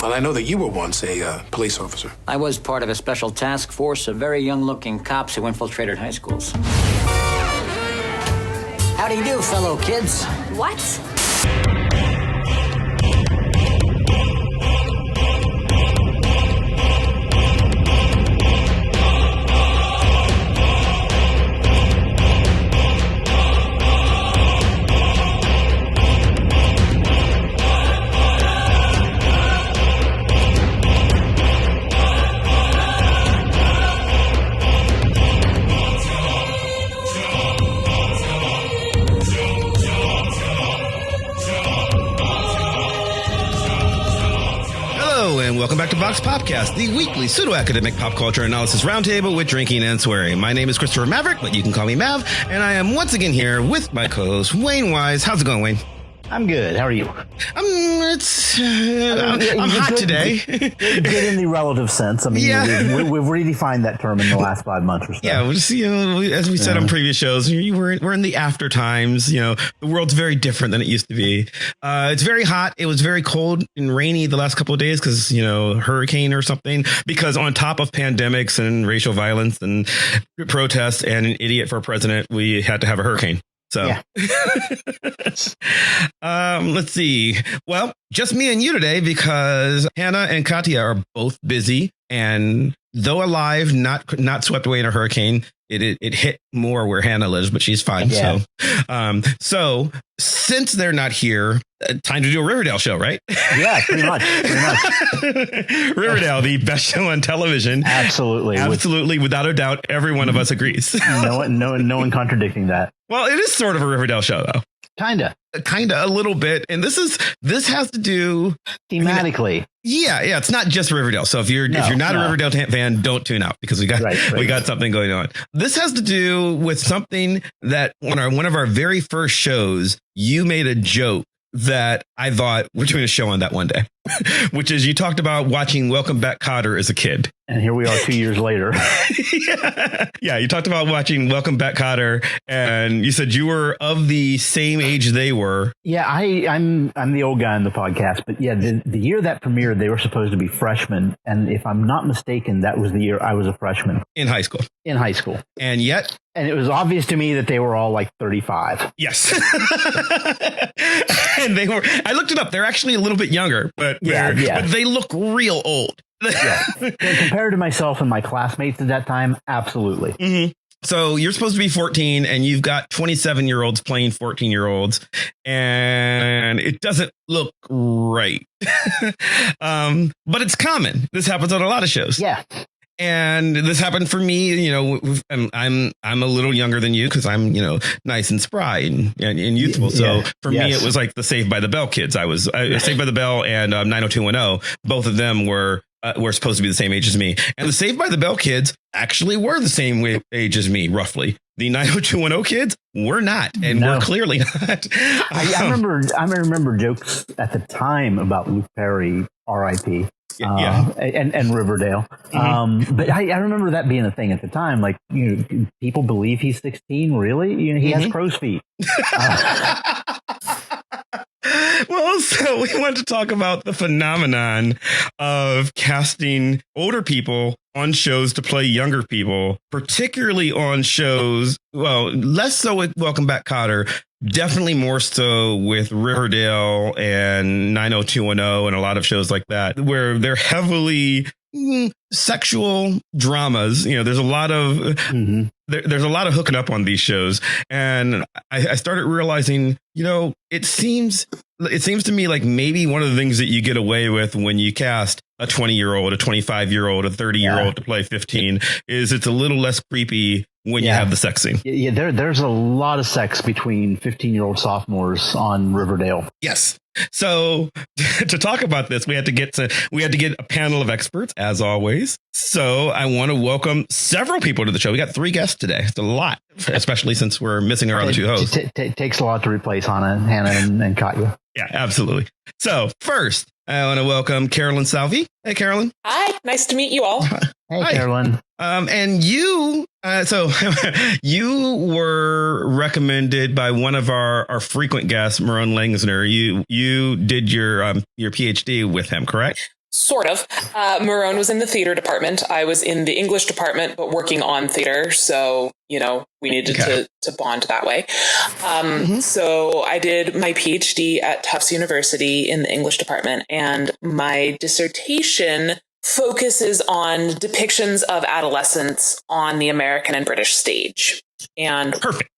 Well, I know that you were once a police officer. I was part of a special task force of very young-looking cops who infiltrated high schools. How do you do, fellow kids? What? Welcome back to Vox Popcast, the weekly pseudo-academic pop culture analysis roundtable with drinking and swearing. My name is Christopher Maverick, but you can call me Mav, and I am once again here with my co-host, Wayne Wise. How's it going, Wayne? I'm good. How are you? I'm hot today. Good in the relative sense. I mean, we've redefined that term in the last 5 months or so. Yeah, we'll just, as we said on previous shows, we're in the after times. The world's very different than it used to be. It's very hot. It was very cold and rainy the last couple of days because, hurricane or something. Because on top of pandemics and racial violence and protests and an idiot for president, we had to have a hurricane. So yeah. Let's see. Well, just me and you today because Hannah and Katya are both busy, and though alive, not swept away in a hurricane, it hit more where Hannah lives, but she's fine. Yeah. So since they're not here, time to do a Riverdale show, right? Yeah, pretty much. Riverdale, the best show on television. Absolutely. Without a doubt, every one of us agrees. No one contradicting that. Well, it is sort of a Riverdale show, though. Kinda a little bit. And this has to do thematically. Yeah. It's not just Riverdale. So if you're not a Riverdale fan, don't tune out because we got something going on. This has to do with something that on one of our very first shows, you made a joke that I thought we're doing a show on that one day, which is you talked about watching Welcome Back, Kotter as a kid. And here we are 2 years later. Yeah, you talked about watching Welcome Back, Kotter, and you said you were of the same age they were. Yeah, I'm the old guy in the podcast, but yeah, the year that premiered, they were supposed to be freshmen, and if I'm not mistaken, that was the year I was a freshman in high school. And it was obvious to me that they were all like 35. Yes. And they were. I looked it up. They're actually a little bit younger, but they look real old. Yeah. Compared to myself and my classmates at that time, absolutely. Mm-hmm. So you're supposed to be 14 and you've got 27-year-olds playing 14-year-olds and it doesn't look right. But it's common. This happens on a lot of shows. Yeah. And this happened for me, I'm a little younger than you because I'm, nice and spry and youthful. So for me, it was like the Saved by the Bell kids. I was Saved by the Bell and 90210. Both of them were supposed to be the same age as me. And the Saved by the Bell kids actually were the same age as me, roughly. The 90210 kids were not, and we're clearly not. I remember jokes at the time about Luke Perry, R.I.P. And Riverdale. Mm-hmm. But I remember that being a thing at the time. Like, people believe he's 16. Really? He has crow's feet. Well, so we want to talk about the phenomenon of casting older people on shows to play younger people, particularly on shows. Well, less so with Welcome Back, Kotter. Definitely more so with Riverdale and 90210 and a lot of shows like that, where they're heavily sexual dramas. There's a lot of there's a lot of hooking up on these shows. And I started realizing, it seems to me like maybe one of the things that you get away with when you cast a 20-year-old, a 25-year-old, a 30-year-old to play 15 is it's a little less creepy when you have the sex scene. Yeah, there's a lot of sex between 15-year-old sophomores on Riverdale. Yes. So to talk about this, we had to get a panel of experts, as always. So I want to welcome several people to the show. We got 3 guests today. It's a lot, especially since we're missing our other 2 hosts. It takes a lot to replace Hannah and Katya. Yeah, absolutely. So first, I want to welcome Carolyn Salvi. Hey, Carolyn. Hi. Nice to meet you all. Hey, hi. Carolyn. And you, so you were recommended by one of our frequent guests, Maron Langsner. You did your PhD with him, correct? Sort of. Marone was in the theater department. I was in the English department, but working on theater. So, we needed to bond that way. So I did my PhD at Tufts University in the English department, and my dissertation focuses on depictions of adolescence on the American and British stage. And perfect.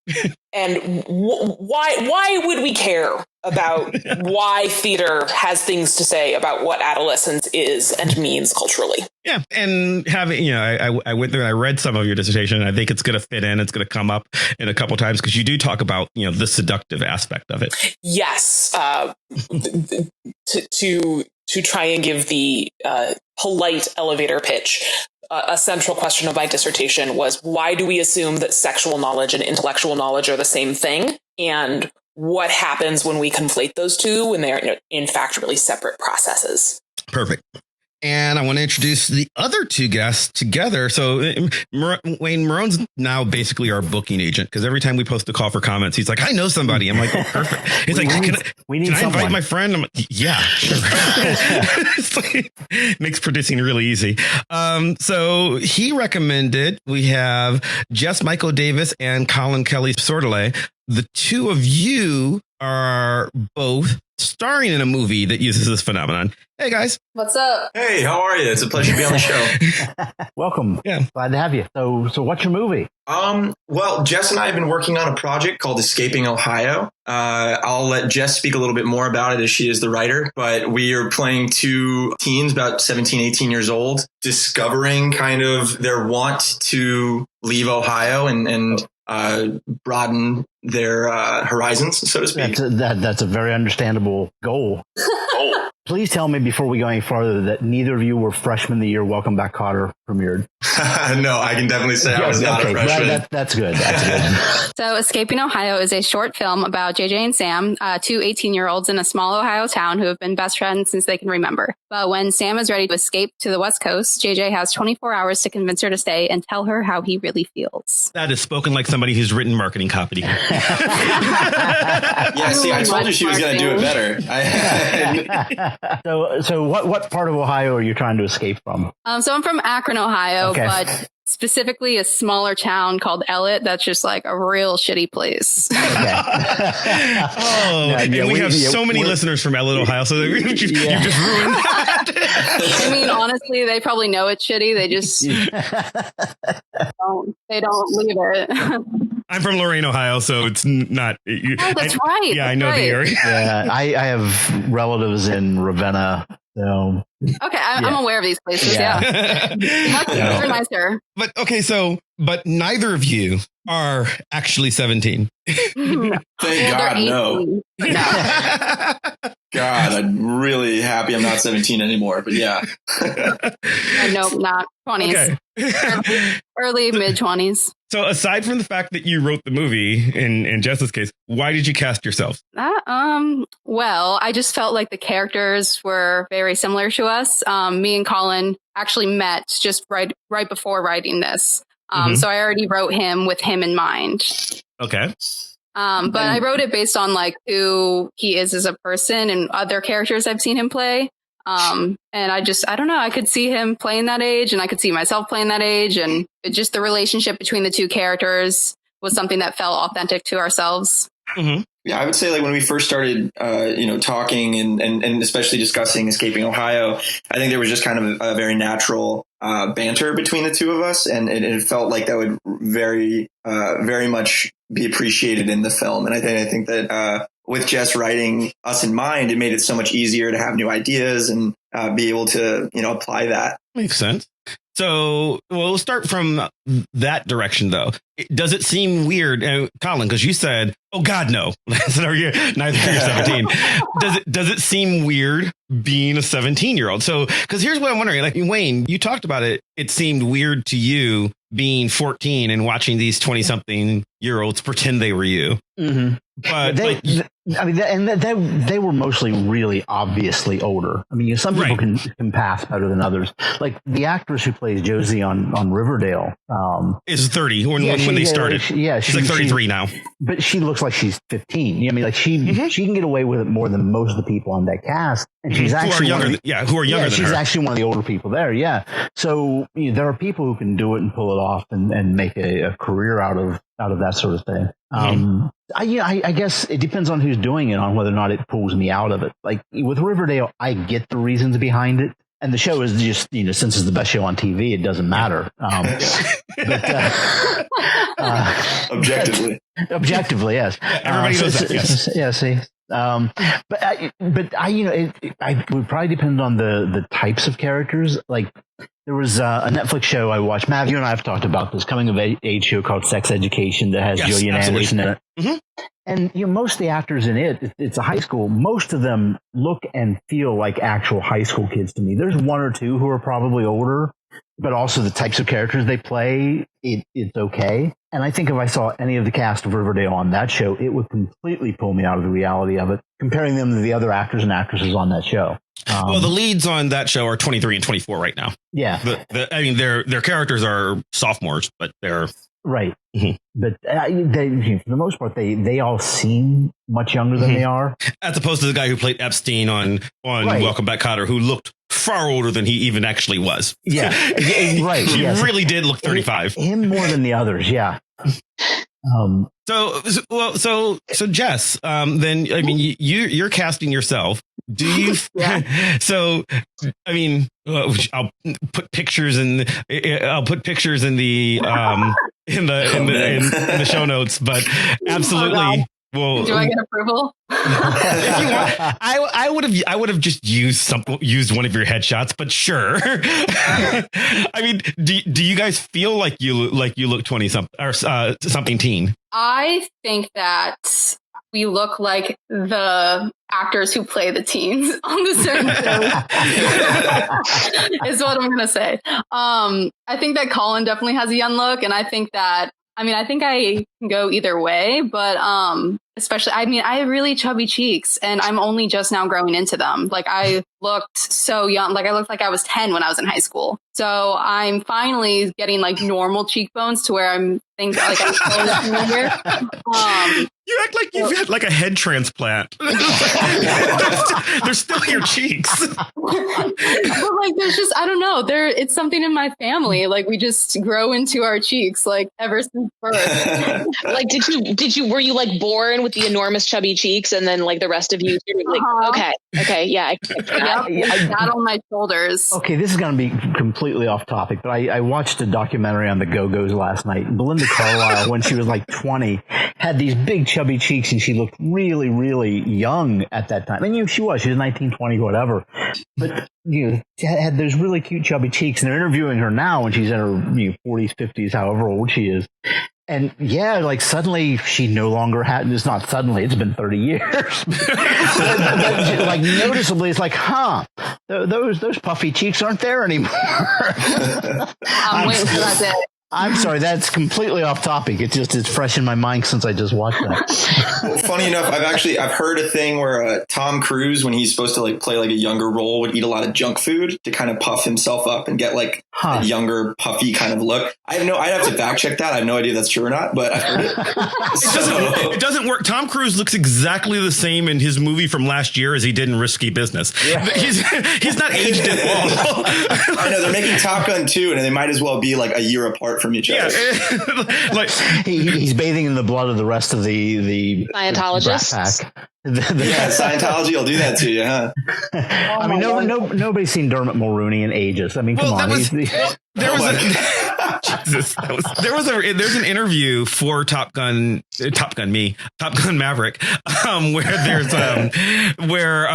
And why would we care about why theater has things to say about what adolescence is and means culturally? Yeah. And having, I went through and I read some of your dissertation, and I think it's going to fit in. It's going to come up in a couple times because you do talk about, the seductive aspect of it. Yes. To try and give the polite elevator pitch. A central question of my dissertation was, why do we assume that sexual knowledge and intellectual knowledge are the same thing? And what happens when we conflate those two when they are, in fact, really separate processes? Perfect. And I want to introduce the other two guests together. So Wayne Marone's now basically our booking agent, because every time we post a call for comments, he's like, I know somebody. I'm like, oh, perfect. He's like, can I invite my friend? I'm like, yeah, sure. It's like, makes producing really easy. So he recommended we have Jess Michael Davis and Collin Kelly-Sordelet. The two of you are both starring in a movie that uses this phenomenon. Hey, guys. What's up? Hey, how are you? It's a pleasure to be on the show. Welcome. Yeah. Glad to have you. So what's your movie? Well, Jess and I have been working on a project called Escaping Ohio. I'll let Jess speak a little bit more about it as she is the writer, but we are playing two teens about 17, 18 years old, discovering kind of their want to leave Ohio and broaden their horizons, so to speak. That's a very understandable goal. Please tell me before we go any farther that neither of you were freshmen the year Welcome Back, Kotter premiered. No, I can definitely say I was not a freshman. That's good. That's good. So Escaping Ohio is a short film about JJ and Sam, two 18-year-olds in a small Ohio town who have been best friends since they can remember. But when Sam is ready to escape to the West Coast, JJ has 24 hours to convince her to stay and tell her how he really feels. That is spoken like somebody who's written marketing copy. Yeah, see, I told you she was going to do it better. So what part of Ohio are you trying to escape from? So I'm from Akron, Ohio, but specifically a smaller town called Ellet. That's just like a real shitty place. We have so many listeners from Ellet, Ohio, so you just ruined that. I mean, honestly, they probably know it's shitty. They just don't leave it. I'm from Lorain, Ohio, so it's not. That's right. Yeah, I know the area. Yeah, I have relatives in Ravenna. So okay, I'm aware of these places. Yeah, much nicer. But okay, but neither of you are actually 17. Thank God, no. God, I'm really happy I'm not 17 anymore. But yeah, nope, not 20s. Okay. Early mid 20s. So aside from the fact that you wrote the movie, in Jess's case, why did you cast yourself? Well, I just felt like the characters were very similar to us. Me and Collin actually met just right before writing this. So I already wrote him with him in mind. Okay. But I wrote it based on like who he is as a person and other characters I've seen him play. And I don't know, I could see him playing that age and I could see myself playing that age, and just the relationship between the two characters was something that felt authentic to ourselves. Mm-hmm. Yeah, I would say like when we first started, talking and especially discussing Escaping Ohio, I think there was just kind of a very natural banter between the two of us. And it felt like that would very much be appreciated in the film. And I think that with Jess writing us in mind, it made it so much easier to have new ideas and be able to, apply that. Makes sense. So we'll start from that direction, though. Does it seem weird, Collin, because you said, oh, God, no, neither you're 17. Does it seem weird being a 17-year-old? So because here's what I'm wondering, like, Wayne, you talked about it. It seemed weird to you being 14 and watching these 20-something 20-year-olds pretend they were you. Mm-hmm. But they were mostly really obviously older. I mean, some people can pass better than others. Like the actress who plays Josie on Riverdale is 30 when they started. She's like 33 now. But she looks like she's 15. I mean, like she can get away with it more than most of the people on that cast. And she's actually who are younger than she's her. actually one of the older people there. Yeah. So there are people who can do it and pull it off and make a career out of that sort of thing. I guess it depends on who's doing it, on whether or not it pulls me out of it. Like with Riverdale, I get the reasons behind it. And the show is just, since it's the best show on TV, it doesn't matter. Objectively, yes. Everybody knows that. Yes. Yeah. See. It would probably depend on the types of characters. Like there was a Netflix show I watched. Mav, you and I have talked about this coming of age show called Sex Education that has Gillian Anderson in it. Mm-hmm. And most of the actors in it's a high school. Most of them look and feel like actual high school kids to me. There's one or two who are probably older, but also the types of characters they play, it's okay. And I think if I saw any of the cast of Riverdale on that show, it would completely pull me out of the reality of it, comparing them to the other actors and actresses on that show. Well, the leads on that show are 23 and 24 right now. Yeah. Their characters are sophomores, but they're... Right. Mm-hmm. But they, for the most part, they all seem much younger than they are. As opposed to the guy who played Epstein on Welcome Back, Kotter, who looked far older than he even actually was. Yeah. Right. He really did look 35. Him more than the others. Yeah. So Jess, then, I mean, you're casting yourself. Do you? Yeah. So, I mean, I'll put pictures in the in the show notes, but absolutely. Well, do I get approval? If you want, I would have just used one of your headshots, but sure. I mean, do you guys feel like you look 20 something or something teen? I think that we look like the actors who play the teens on the certain shows. Is what I'm gonna say. I think that Collin definitely has a young look, and I think I can go either way, but especially, I have really chubby cheeks and I'm only just now growing into them. Like I looked so young, like I looked like I was 10 when I was in high school. So I'm finally getting like normal cheekbones to where I'm thinking like I'm here. You act like you've had like a head transplant. They're still your cheeks. But like there's just, I don't know, it's something in my family. Like we just grow into our cheeks like ever since birth. Like were you like born with the enormous chubby cheeks and then like the rest of you like okay yeah that on my shoulders. Okay, this is going to be completely off topic, but I watched a documentary on the Go-Go's last night. Belinda Carlisle, when she was like 20, had these big chubby cheeks and she looked really, really young at that time. And she was 19, 20, whatever. But she had those really cute chubby cheeks, and they're interviewing her now when she's in her 40s, 50s, however old she is. And like suddenly she no longer had, it's not suddenly, it's been 30 years. but like noticeably, it's like, those puffy cheeks aren't there anymore. I'm waiting for that day. I'm sorry, that's completely off topic. It's fresh in my mind since I just watched that. Well, funny enough, I've heard a thing where Tom Cruise, when he's supposed to like play like a younger role, would eat a lot of junk food to kind of puff himself up and get like a younger, puffy kind of look. I'd have to fact check that. I have no idea if that's true or not, but I've heard it. It doesn't work. Tom Cruise looks exactly the same in his movie from last year as he did in Risky Business. Yeah. He's not aged at all. I know they're making Top Gun 2, and they might as well be like a year apart from each other. Yeah. Like he's bathing in the blood of the rest of the Scientologists. Yeah, Scientology will do that to you, huh? I mean, nobody's seen Dermot Mulroney in ages. I mean, come on. There's an interview for Top Gun Maverick, where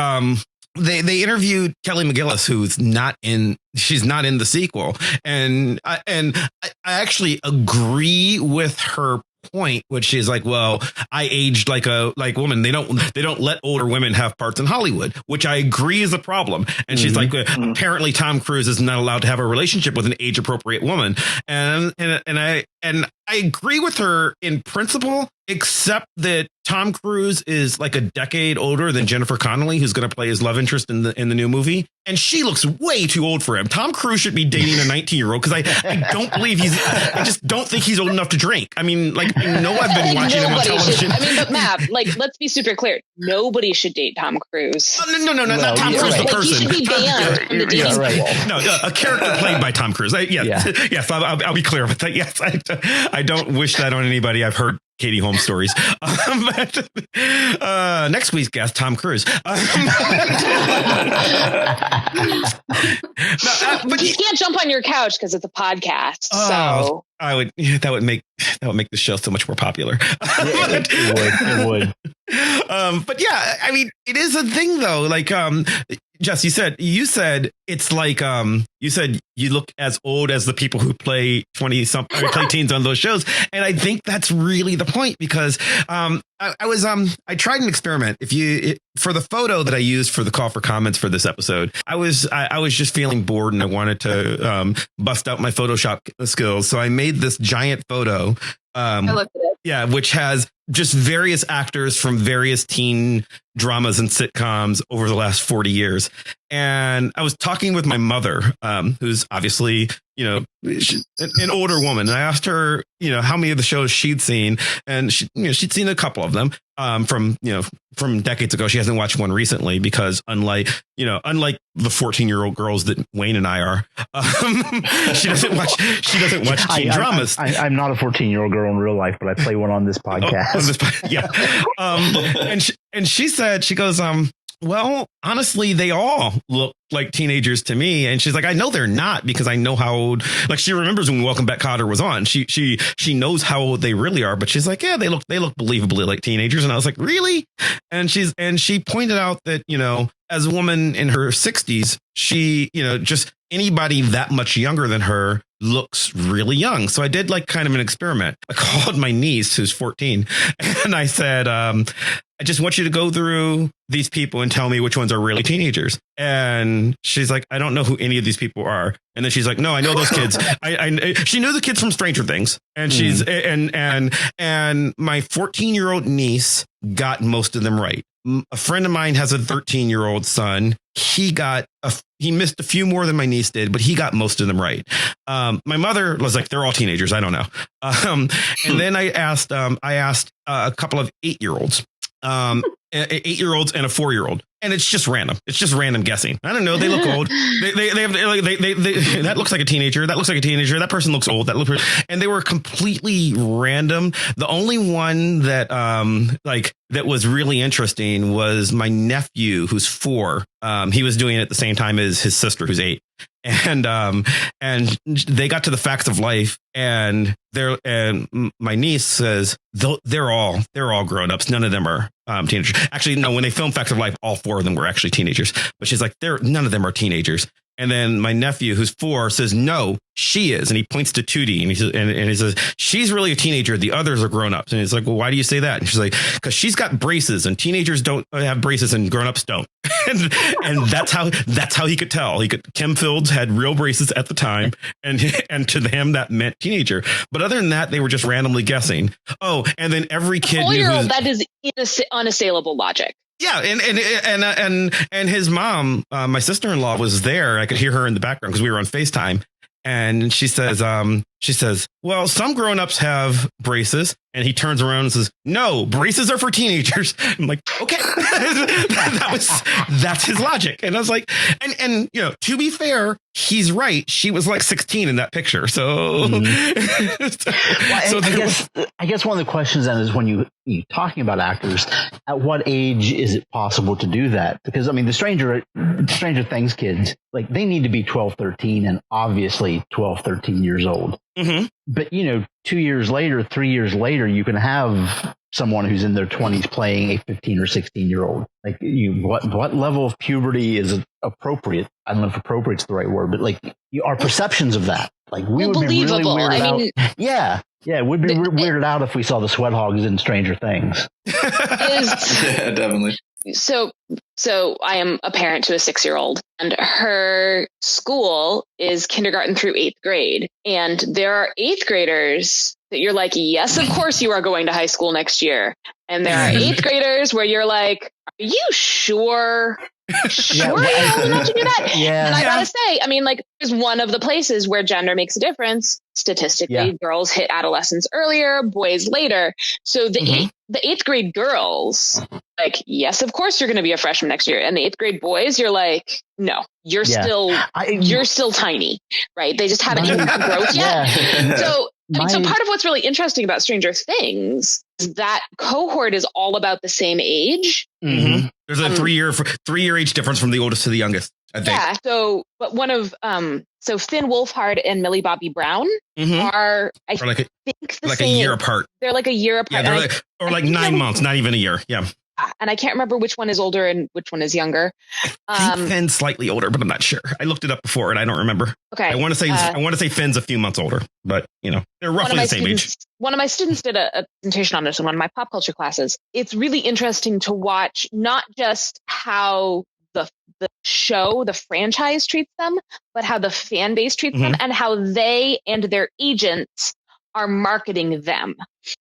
they interviewed Kelly McGillis, who's she's not in the sequel, and I actually agree with her point, which is like, well, I aged like a woman. They don't let older women have parts in Hollywood, which I agree is a problem. And she's like, apparently Tom Cruise is not allowed to have a relationship with an age appropriate woman. And I agree with her in principle, except that Tom Cruise is like a decade older than Jennifer Connelly, who's going to play his love interest in the new movie. And she looks way too old for him. Tom Cruise should be dating a 19-year-old because I don't believe I just don't think he's old enough to drink. I mean, like, I know I've been watching him on television. But Matt, like, let's be super clear. Nobody should date Tom Cruise. No, not Tom Cruise, the person. He should be banned from the dating pool. No, a character played by Tom Cruise. Yes, I'll be clear with that. Yes, I don't wish that on anybody. I've heard Katie Holmes stories. Next week's guest, Tom Cruise. But you can't jump on your couch because it's a podcast. So that would make the show so much more popular. It would. But yeah, I mean, it is a thing though. Like, Jess, you said it's like you said you look as old as the people who play 20-something play teens on those shows, and I think that's really the point because I tried an experiment. For the photo that I used for the call for comments for this episode, I was just feeling bored and I wanted to bust out my Photoshop skills, so I made this giant photo. I looked at it. Yeah, which has just various actors from various teen dramas and sitcoms over the last 40 years. And I was talking with my mother, who's obviously, an older woman. And I asked her, how many of the shows she'd seen. And she'd seen a couple of them from decades ago. She hasn't watched one recently because unlike the 14-year-old girls that Wayne and I are, she doesn't watch teen dramas. I'm not a 14-year-old girl in real life, but I play one on this podcast. And she said, she goes, well, honestly, they all look like teenagers to me. And she's like, I know they're not because I know how old, like she remembers when Welcome Back Kotter was on. She knows how old they really are, but she's like, yeah, they look believably like teenagers. And I was like, really? And she pointed out that, as a woman in her 60s, she, just anybody that much younger than her looks really young. So I did like kind of an experiment. I called my niece, who's 14, and I said, I just want you to go through these people and tell me which ones are really teenagers. And she's like, I don't know who any of these people are. And then she's like, no, I know those kids. She knew the kids from Stranger Things. And she's and my 14-year-old niece got most of them right. A friend of mine has a 13-year-old son. He missed a few more than my niece did, but he got most of them right. My mother was like, they're all teenagers. I don't know. And then I asked a couple of 8-year-olds. 8-year-olds and a 4-year-old, and it's just random. It's just random guessing. I don't know. They look old. They have that looks like a teenager. That looks like a teenager. That person looks old. And they were completely random. The only one that that was really interesting was my nephew, who's 4. He was doing it at the same time as his sister, who's 8. And they got to the facts of life, and my niece says they're all grown ups. None of them are teenagers. Actually, no. When they filmed Facts of Life, all 4 of them were actually teenagers. But she's like, none of them are teenagers. And then my nephew, who's 4, says, no, she is. And he points to Tootie and he says, she's really a teenager. The others are grown ups. And he's like, well, why do you say that? And she's like, because she's got braces and teenagers don't have braces and grown ups don't. and that's how he could tell. Kim Fields had real braces at the time. And to him, that meant teenager. But other than that, they were just randomly guessing. Oh, and then every kid. 4-year-old, that is unassailable logic. Yeah, and his mom, my sister-in-law, was there. I could hear her in the background because we were on FaceTime. And she says, well, some grown-ups have braces. And he turns around and says, no, braces are for teenagers. I'm like, okay, that's his logic. And I was like, and to be fair, he's right. She was like 16 in that picture. So, I guess one of the questions then is when you talking about actors, at what age is it possible to do that? Because I mean, the Stranger Things kids, like they need to be 12, 13 and obviously 12, 13 years old. Mm-hmm. But 2 years later, 3 years later, you can have someone who's in their 20s playing a 15 or 16-year-old. Like, what level of puberty is appropriate? I don't know if appropriate's the right word, but like our perceptions of that. Like we would be really weird about. Yeah. Yeah, it would be weirded out if we saw the Sweat Hogs in Stranger Things. Yeah, definitely. So I am a parent to a 6-year-old, and her school is kindergarten through 8th grade. And there are 8th graders that you're like, yes, of course you are going to high school next year. And there are 8th graders where you're like, are you sure? Sure, you're old enough to do that? Yeah. And I gotta say, I mean, like, there's one of the places where gender makes a difference. Statistically, girls hit adolescence earlier, boys later. So the 8th grade girls, like, yes, of course you're going to be a freshman next year. And the 8th grade boys, you're like, no, you're still tiny, right? They just haven't even growth yet. So, so part of what's really interesting about Stranger Things is that cohort is all about the same age. Mm-hmm. There's a 3-year age difference from the oldest to the youngest, I think. Yeah. So, but one of so Finn Wolfhard and Millie Bobby Brown are, I think, the like same. a year apart. They're like a year apart. Yeah, or like 9 months, not even a year. Yeah. And I can't remember which one is older and which one is younger. I think Finn's slightly older, but I'm not sure. I looked it up before and I don't remember. Okay. I want to say Finn's a few months older, but they're roughly the same age. One of my students did a presentation on this in one of my pop culture classes. It's really interesting to watch not just how the show, the franchise treats them, but how the fan base treats them and how they and their agents are marketing them.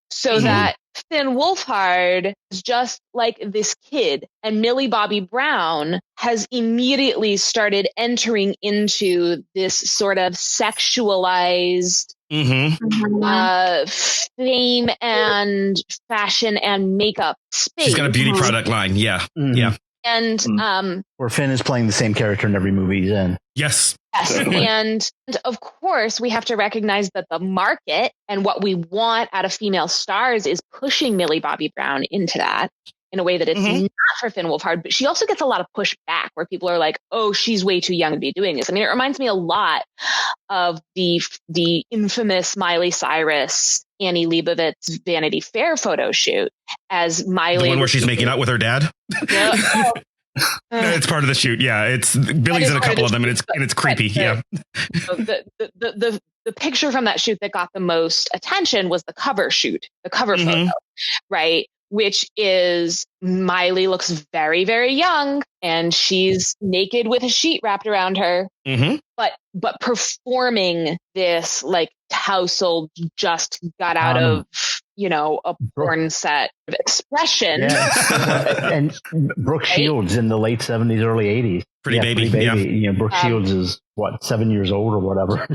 So that Finn Wolfhard is just like this kid, and Millie Bobby Brown has immediately started entering into this sort of sexualized fame and fashion and makeup space. She's got a beauty product line. Yeah. Yeah. And where Finn is playing the same character in every movie he's in. Yes. And of course, we have to recognize that the market and what we want out of female stars is pushing Millie Bobby Brown into that in a way that it's not for Finn Wolfhard. But she also gets a lot of pushback where people are like, oh, she's way too young to be doing this. I mean, it reminds me a lot of the infamous Miley Cyrus, Annie Leibovitz Vanity Fair photo shoot as Miley. The one where she's making out with her dad? It's part of the shoot. Yeah, it's Billy's in a couple of them, and it's creepy. Yeah. The picture from that shoot that got the most attention was the cover shoot, the cover photo, right? Which is Miley looks very, very young, and she's naked with a sheet wrapped around her, but performing this like tousled, just got out of a porn set expression. Yeah. And Brooke Shields in the late 70s, early 80s. Pretty baby. Yeah. Brooke Shields is 7 years old or whatever.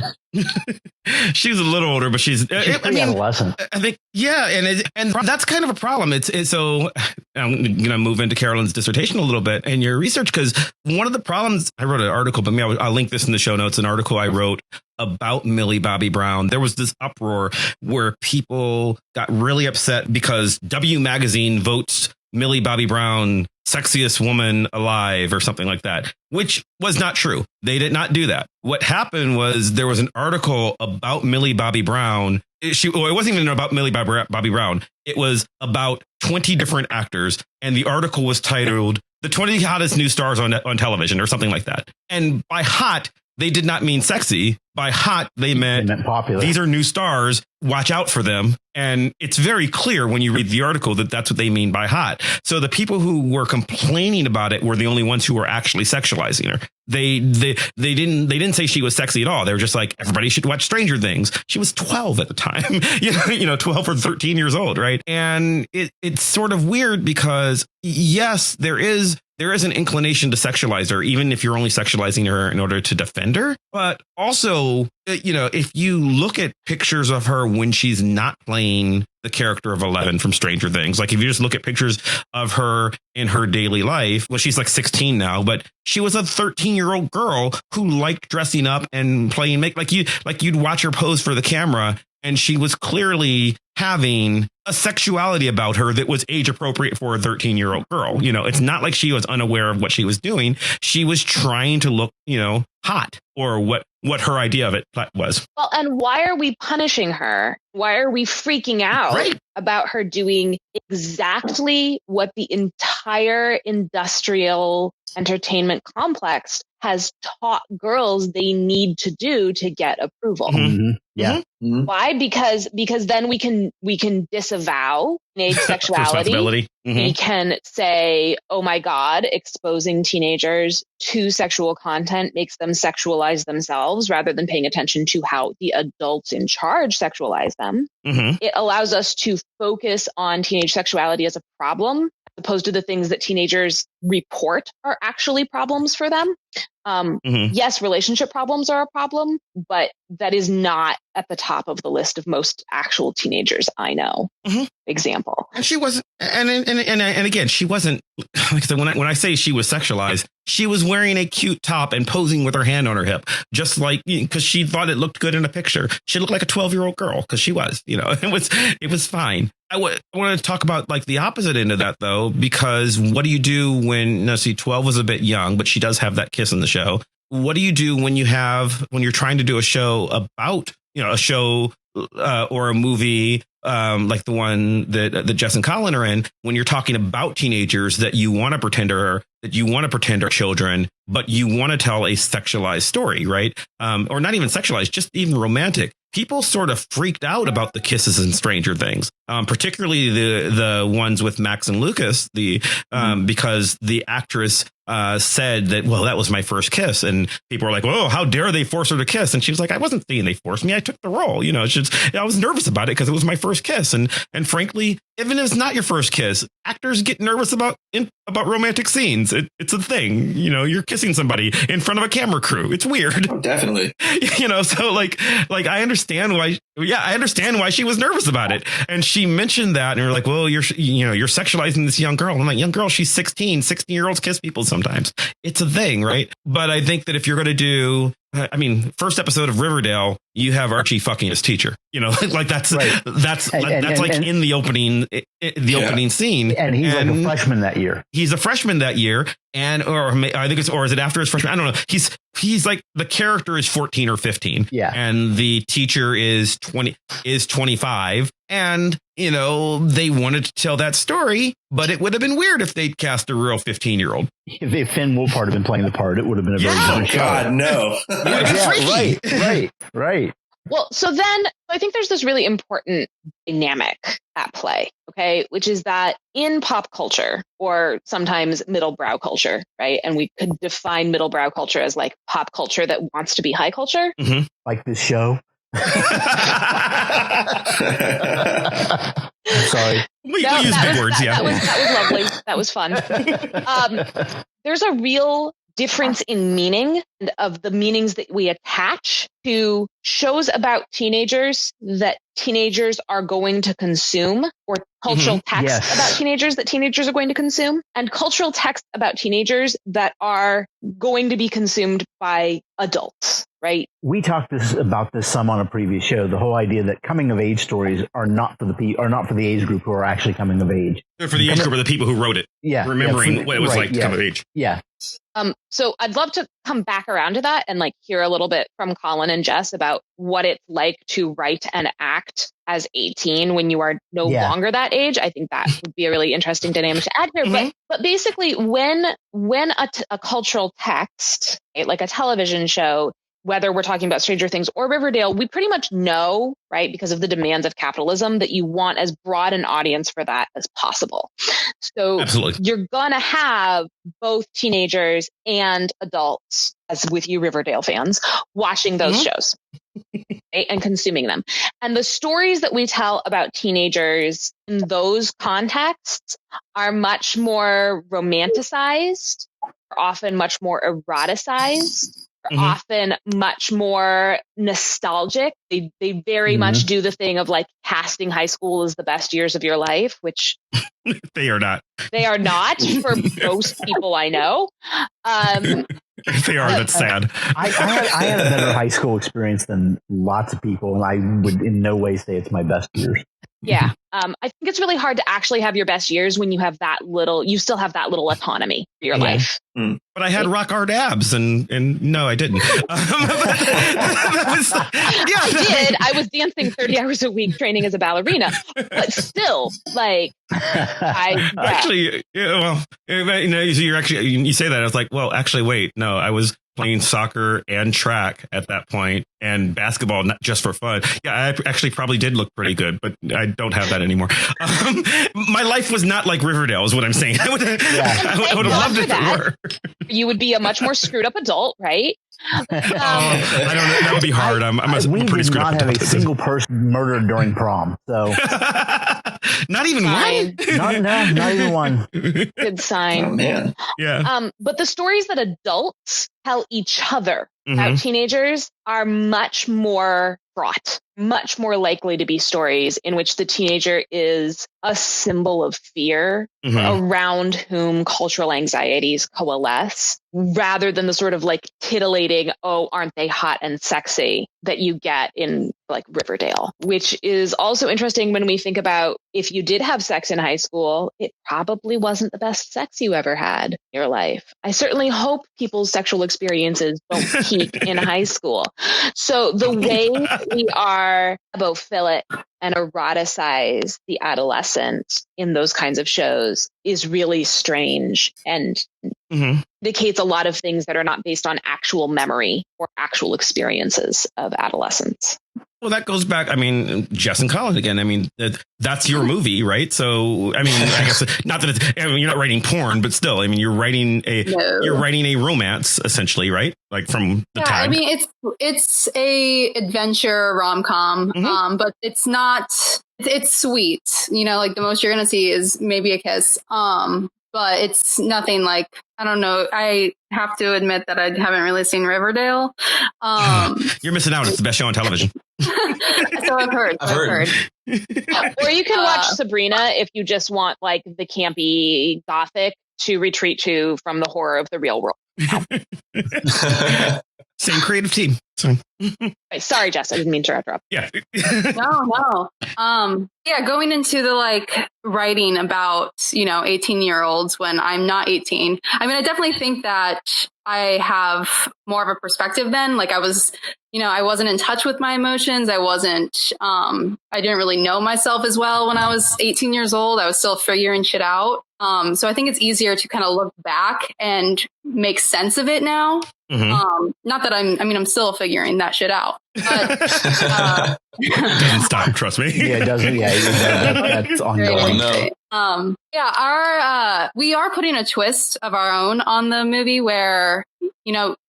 She's a little older, but she's adolescent. I think, and that's kind of a problem. It's so I'm going to move into Carolyn's dissertation a little bit and your research, because one of the problems, I wrote an article, but I'll link this in the show notes, an article I wrote about Millie Bobby Brown. There was this uproar where people got really upset because W Magazine votes Millie Bobby Brown sexiest woman alive or something like that, which was not true. They did not do that. What happened was there was an article about Millie Bobby Brown. It wasn't even about Millie Bobby Brown. It was about 20 different actors. And the article was titled "The 20 Hottest New Stars on Television" or something like that. And by hot, they did not mean sexy. By hot, they meant popular. These are new stars. Watch out for them. And it's very clear when you read the article that that's what they mean by hot. So the people who were complaining about it were the only ones who were actually sexualizing her. They didn't say she was sexy at all. They were just like, everybody should watch Stranger Things. She was 12 at the time, 12 or 13 years old. Right. And it's sort of weird because, yes, there is an inclination to sexualize her, even if you're only sexualizing her in order to defend her. But also, if you look at pictures of her when she's not playing the character of 11 from Stranger Things, like if you just look at pictures of her in her daily life, well, she's like 16 now, but she was a 13-year-old girl who liked dressing up and playing you'd watch her pose for the camera. And she was clearly having a sexuality about her that was age appropriate for a 13-year-old girl. It's not like she was unaware of what she was doing. She was trying to look, hot, or what her idea of it was. Well, and why are we punishing her? Why are we freaking out about her doing exactly what the entire industrial entertainment complex has taught girls they need to do to get approval. Mm-hmm. Yeah. Mm-hmm. Why? Because then we can disavow teenage sexuality. We can say, oh my God, exposing teenagers to sexual content makes them sexualize themselves rather than paying attention to how the adults in charge sexualize them. It allows us to focus on teenage sexuality as a problem, as opposed to the things that teenagers report are actually problems for them. Yes, relationship problems are a problem, but that is not at the top of the list of most actual teenagers I know. Example. And she wasn't, and again, she wasn't, like I said, when I say she was sexualized, she was wearing a cute top and posing with her hand on her hip, just like, because she thought it looked good in a picture. She looked like a 12-year-old girl, because she was, it was fine. I want to talk about like the opposite end of that, though, because what do you do when, 12 was a bit young, but she does have that kiss in the show. What do you do when you're trying to do a show about, a show or a movie like the one that Jess and Collin are in, when you're talking about teenagers that you want to pretend are children, but you want to tell a sexualized story, right? Or not even sexualized, just even romantic. People sort of freaked out about the kisses in Stranger Things, particularly the ones with Max and Lucas, because the actress said that, well, that was my first kiss. And people were like, whoa, how dare they force her to kiss? And she was like, I wasn't saying they forced me. I took the role. I was nervous about it because it was my first kiss. And frankly, even if it's not your first kiss, actors get nervous about romantic scenes. It's a thing. You're kissing somebody in front of a camera crew. It's weird. Oh, definitely. So like I understand why she was nervous about it. And she mentioned that, and we're like, well, you're sexualizing this young girl. I'm like, young girl, she's 16. 16-year-olds kiss people sometimes. It's a thing, right? But I think that if you're going to do, first episode of Riverdale, you have Archie fucking his teacher. Like that's right. that's in the opening opening scene. And he's like a freshman that year. He's a freshman that year, or is it after his freshman? I don't know. He's like, the character is 14 or 15. Yeah. And the teacher is 25. And, they wanted to tell that story, but it would have been weird if they'd cast a real 15-year-old. If Finn Wolfhard had been playing the part, it would have been a very different show. God, no. Right. Well, so then I think there's this really important dynamic at play, okay, which is that in pop culture, or sometimes middle-brow culture, right? And we could define middle-brow culture as like pop culture that wants to be high culture. Like this show. Sorry. We use big words, yeah. That was lovely. That was fun. There's a real difference in meaning, and of the meanings that we attach to shows about teenagers that teenagers are going to consume, or cultural text about teenagers that teenagers are going to consume, and cultural text about teenagers that are going to be consumed by adults, right? We talked about this some on a previous show. The whole idea that coming of age stories are not for the age group who are actually coming of age. They're for the age group of the people who wrote it. Yeah, remembering what it was like to come of age. Yeah. So I'd love to come back around to that and like hear a little bit from Collin and Jess about what it's like to write and act as 18 when you are no longer that age. I think that would be a really interesting dynamic to add here. But basically, when a cultural text, right, like a television show, whether we're talking about Stranger Things or Riverdale, we pretty much know, right, because of the demands of capitalism, that you want as broad an audience for that as possible. So absolutely, you're going to have both teenagers and adults, as with you Riverdale fans, watching those shows right, and consuming them. And the stories that we tell about teenagers in those contexts are much more romanticized, often much more eroticized, often much more nostalgic. They very much do the thing of like casting high school as the best years of your life, which they are not. They are not for most people I know. They are. That's sad. I had a better high school experience than lots of people, and I would in no way say it's my best years. Yeah. I think it's really hard to actually have your best years when you still have that little autonomy for your life. But I had rock hard abs and no, I didn't. I did. I was dancing 30 hours a week training as a ballerina, but still actually, well, you say that. I was like, well, actually, wait, no, I was playing soccer and track at that point and basketball, not just for fun. Yeah, I actually probably did look pretty good, but I don't have that anymore. My life was not like Riverdale is what I'm saying. I would have loved it if it were. You would be a much more screwed up adult, right? I don't know. That would be hard. We did not have a single person murdered during prom. So not even one. Not even one. Good sign. Oh, man. Yeah. But the stories that adults tell each other about teenagers are much more fraught, much more likely to be stories in which the teenager is a symbol of fear around whom cultural anxieties coalesce, rather than the sort of like titillating, oh, aren't they hot and sexy that you get in like Riverdale, which is also interesting when we think about if you did have sex in high school, it probably wasn't the best sex you ever had in your life. I certainly hope people's sexual experiences don't peak in high school. So the way we are abophilic and eroticize the adolescent in those kinds of shows is really strange and indicates a lot of things that are not based on actual memory or actual experiences of adolescence. Well, that goes back. I mean, Jess and Collin again. I mean, that's your movie, right? So, I mean, I guess not that it's, I mean, you're not writing porn, but still, I mean, you're writing a romance essentially, right? Like from the time. I mean, it's a adventure rom-com, but it's not. It's sweet, like the most you're gonna see is maybe a kiss. But it's nothing like, I don't know. I have to admit that I haven't really seen Riverdale. You're missing out. It's the best show on television. So I've heard. Or you can watch Sabrina if you just want like the campy gothic to retreat to from the horror of the real world. Same creative team. Sorry, Jess, I didn't mean to interrupt. Yeah. No. Going into the like writing about, 18-year-olds when I'm not 18. I mean, I definitely think that I have more of a perspective then. Like I was, I wasn't in touch with my emotions. I didn't really know myself as well when I was 18 years old. I was still figuring shit out. So I think it's easier to kind of look back and make sense of it now. Not that I'm still figuring that shit out. But, it doesn't stop, trust me. Yeah, it doesn't. Yeah, that's ongoing. We are putting a twist of our own on the movie where,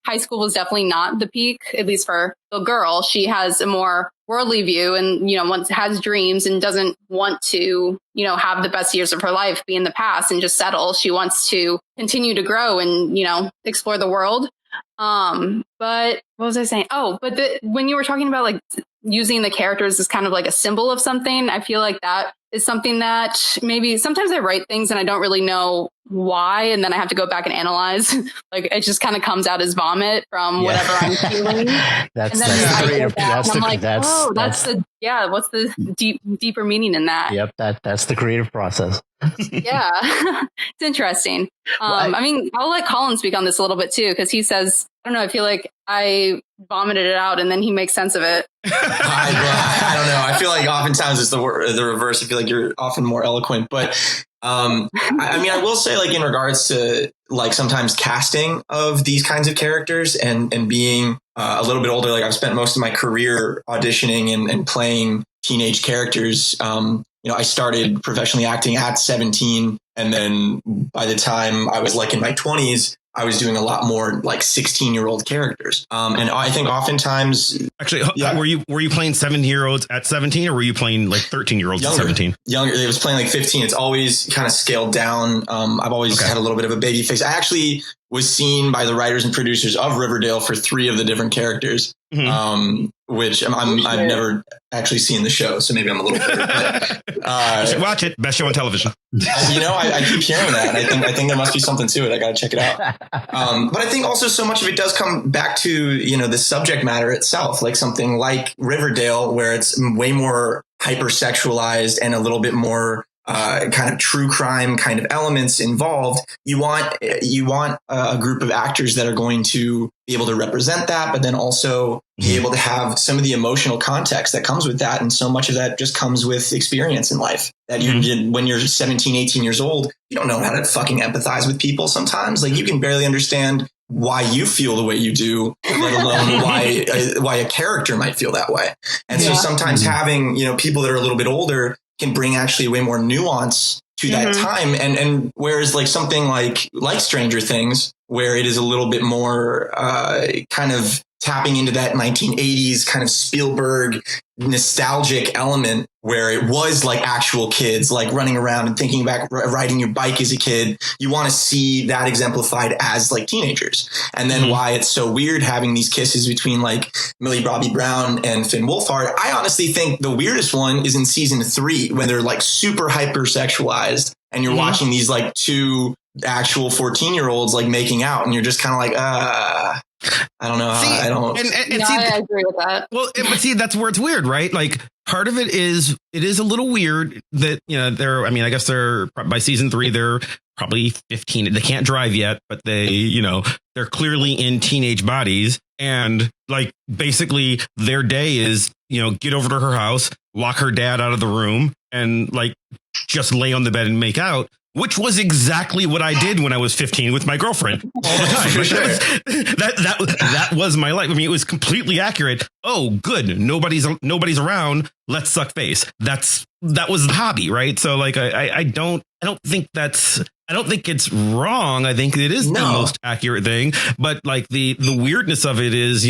high school was definitely not the peak, at least for the girl. She has a more worldly view and, has dreams and doesn't want to, have the best years of her life be in the past and just settle. She wants to continue to grow and, explore the world. But what was I saying? Oh, but when you were talking about like using the characters as kind of like a symbol of something, I feel like that is something that maybe sometimes I write things and I don't really know why. And then I have to go back and analyze. Like it just kind of comes out as vomit from whatever I'm feeling. What's the deeper meaning in that? Yep. That's the creative process. Yeah. It's interesting. I'll let Collin speak on this a little bit too, because he says, I don't know, I feel like I vomited it out and then he makes sense of it. I don't know. I feel like oftentimes it's the reverse. I feel like you're often more eloquent, but I will say like in regards to like sometimes casting of these kinds of characters and being a little bit older, like I've spent most of my career auditioning and playing teenage characters. I started professionally acting at 17. And then by the time I was like in my 20s, I was doing a lot more like 16-year-old characters. And I think oftentimes actually, were you playing 17-year-olds at 17 or were you playing like 13-year-olds at 17? Younger. It was playing like 15. It's always kind of scaled down. I've always had a little bit of a baby face. I actually was seen by the writers and producers of Riverdale for 3 of the different characters, which I've never actually seen the show, so maybe I'm a little bitter. But, you should watch it. Best show on television. I keep hearing that, and I think there must be something to it. I got to check it out. But I think also so much of it does come back to, the subject matter itself, like something like Riverdale, where it's way more hypersexualized and a little bit more kind of true crime kind of elements involved. You want a group of actors that are going to be able to represent that, but then also be able to have some of the emotional context that comes with that. And so much of that just comes with experience in life that when you're 17, 18 years old, you don't know how to fucking empathize with people sometimes. Like, you can barely understand why you feel the way you do, let alone why a character might feel that way. And so sometimes having, people that are a little bit older can bring actually way more nuance to that time. And whereas like something like Stranger Things, where it is a little bit more kind of tapping into that 1980s kind of Spielberg nostalgic element, where it was like actual kids like running around and thinking about riding your bike as a kid. You want to see that exemplified as like teenagers. And then why it's so weird having these kisses between like Millie Bobby Brown and Finn Wolfhard. I honestly think the weirdest one is in season 3, when they're like super hypersexualized and you're watching these like 2 actual 14-year-olds like making out, and you're just kind of like, I don't know. I don't. I agree with that. Well, but see, that's where it's weird, right? Like, part of it is a little weird that, I guess they're by season 3, they're probably 15. They can't drive yet, but they're clearly in teenage bodies. And like, basically their day is, get over to her house, lock her dad out of the room, and like just lay on the bed and make out. Which was exactly what I did when I was 15 with my girlfriend all the time. For sure. That was my life. I mean, it was completely accurate. Oh, good. Nobody's around. Let's suck face. That was the hobby, right? So like, I don't think it's wrong. I think it is the most accurate thing. But like the weirdness of it is,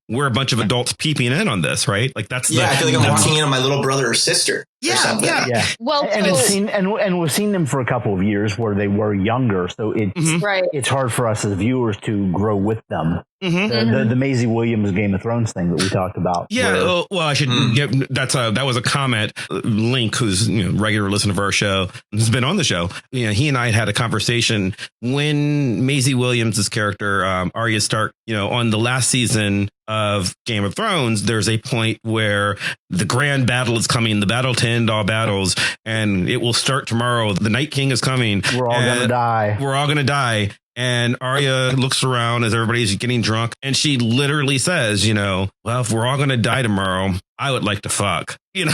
we're a bunch of adults peeping in on this, right? Like I feel like I'm walking in on my little brother or sister. Yeah. Well, and we've seen them for a couple of years where they were younger, so it's hard for us as viewers to grow with them. The Maisie Williams Game of Thrones thing that we talked about. Yeah, I should get that was a comment. Link, who's regular listener of our show, has been on the show. He and I had a conversation when Maisie Williams' character Arya Stark, on the last season of Game of Thrones, there's a point where the grand battle is coming, the battle to end all battles, and it will start tomorrow. The Night King is coming. We're all gonna die. And Arya looks around as everybody's getting drunk, and she literally says, well, if we're all going to die tomorrow, I would like to fuck. I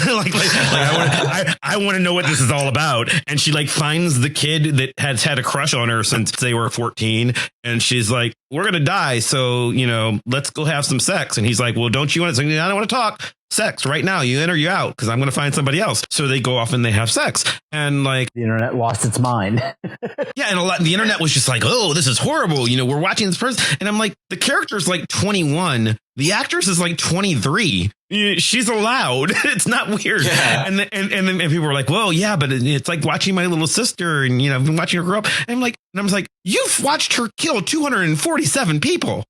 want to know what this is all about. And she like finds the kid that has had a crush on her since they were 14. And she's like, we're going to die. So, let's go have some sex. And he's like, well, don't you want to? I don't want to talk. Sex right now. You in or you out? Because I'm going to find somebody else. So they go off and they have sex. And like the internet lost its mind. Yeah. And the internet was just like, oh, this is horrible. We're watching this person. And I'm like, the character's like 21. The actress is like 23. She's allowed. It's not weird. Yeah. And then people were like, well, yeah, but it's like watching my little sister, and I've been watching her grow up. And I was like, you've watched her kill 247 people.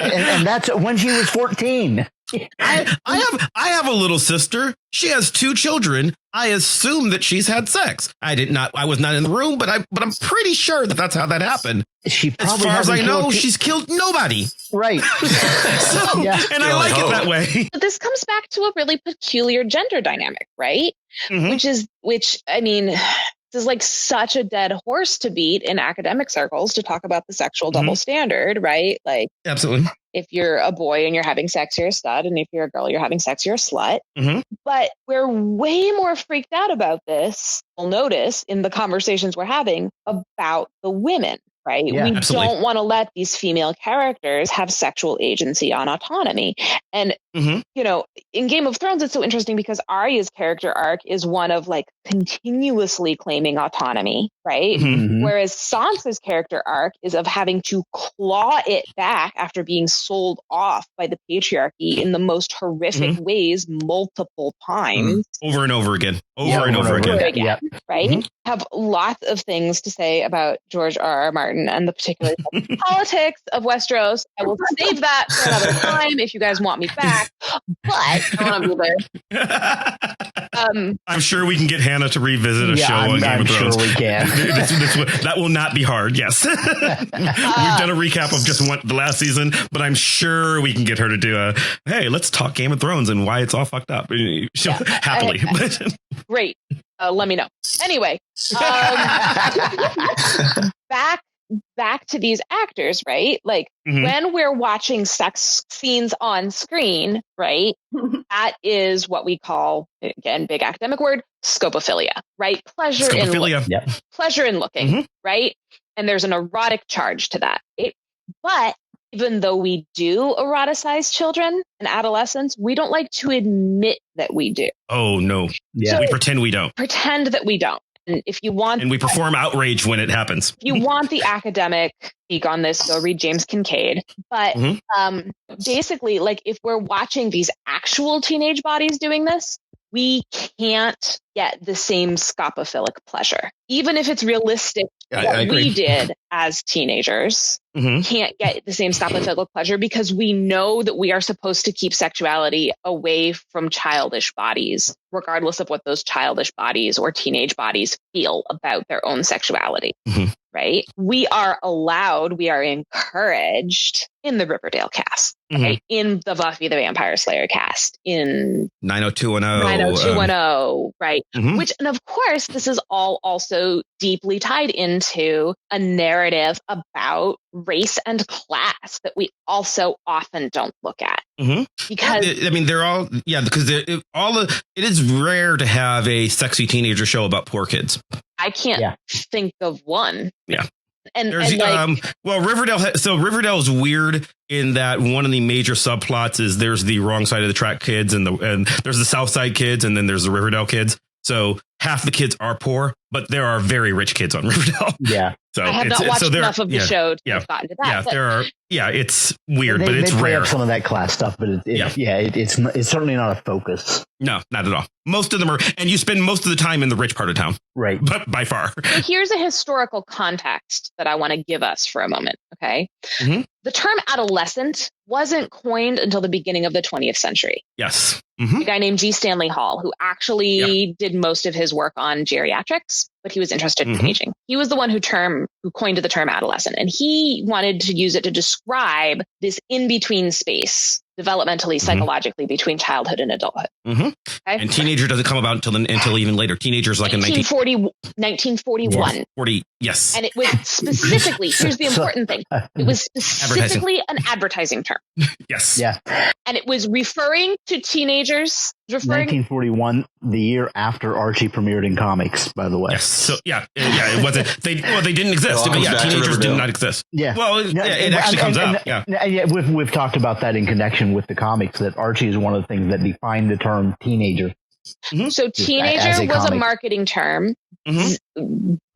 and that's when she was 14. I have a little sister. She has 2 children. I assume that she's had sex. I was not in the room, but I'm pretty sure that that's how that happened. She probably, as far as I know, she's killed nobody. Right. And I like it that way. But this comes back to a really peculiar gender dynamic, right? Which I mean, this is like such a dead horse to beat in academic circles to talk about the sexual double standard, right? Like, absolutely. If you're a boy and you're having sex, you're a stud. And if you're a girl, you're having sex, you're a slut. But we're way more freaked out about this. You'll notice in the conversations we're having about the women, right? Yeah, we absolutely. don't want to let these female characters have sexual agency and autonomy. And you know, in Game of Thrones, it's so interesting because Arya's character arc is one of like continuously claiming autonomy, right? Whereas Sansa's character arc is of having to claw it back after being sold off by the patriarchy in the most horrific ways multiple times. Over and over again. Over and over again. Yep. Right? Have lots of things to say about George R.R. Martin and the particular politics of Westeros. I will save that for another time if you guys want me back. But I want to be there. I'm sure we can get Hannah to revisit a show on Game of Thrones. Sure we can. That will not be hard. Yes. We've done a recap of just the last season, but I'm sure we can get her to do hey, let's talk Game of Thrones and why it's all fucked up. She'll happily. Great. Let me know. Anyway, back to these actors, right? Like when we're watching sex scenes on screen, right? That is what we call, again, big academic word, scopophilia, right? Pleasure in looking, right? And there's an erotic charge to that. Right? But even though we do eroticize children and adolescents, we don't like to admit that we do. Oh, no. Yeah. So we pretend we don't. Pretend that we don't. And if you want, and we perform outrage when it happens. If you want the academic speak on this, go read James Kincaid. But basically, like if we're watching these actual teenage bodies doing this, we can't get the same scopophilic pleasure, even if it's realistic. What we did as teenagers can't get the same scopophilic pleasure because we know that we are supposed to keep sexuality away from childish bodies, regardless of what those childish bodies or teenage bodies feel about their own sexuality. Right? We are encouraged in the Riverdale cast, right? In the Buffy the Vampire Slayer cast, in 90210, right? Which, and of course, this is all also deeply tied into a narrative about race and class that we also often don't look at. Because I mean, they're all, because it is rare to have a sexy teenager show about poor kids. I can't think of one. Yeah. And Riverdale. So Riverdale is weird in that one of the major subplots is there's the wrong side of the track kids and there's the South Side kids and then there's the Riverdale kids. So half the kids are poor, but there are very rich kids on Riverdale. Yeah. So I have not watched enough of the show to have gotten to that. There are. Yeah, it's weird, but it's rare. Up some of that class stuff, but it's certainly not a focus. No, not at all. Most of them are, and you spend most of the time in the rich part of town, right? But by far. So here's a historical context that I want to give us for a moment. Okay, the term adolescent wasn't coined until the beginning of the 20th century. Yes, a guy named G. Stanley Hall, who actually did most of his work on geriatrics, but he was interested in aging. He was the one who coined the term adolescent, and he wanted to use it to describe this in-between space developmentally, psychologically, between childhood and adulthood. Okay? And teenager doesn't come about until even later. Teenagers like 1941. 40, yes. And it was specifically, here's the important thing. It was specifically an advertising term. Yes. Yeah. And it was referring to teenagers. 1941, the year after Archie premiered in comics, by the way. Yes. So it wasn't. They didn't exist. But teenagers did not exist. Yeah. Well, it actually comes out. Yeah. We've talked about that in connection with the comics, that Archie is one of the things that defined the term teenager. So teenager was a marketing term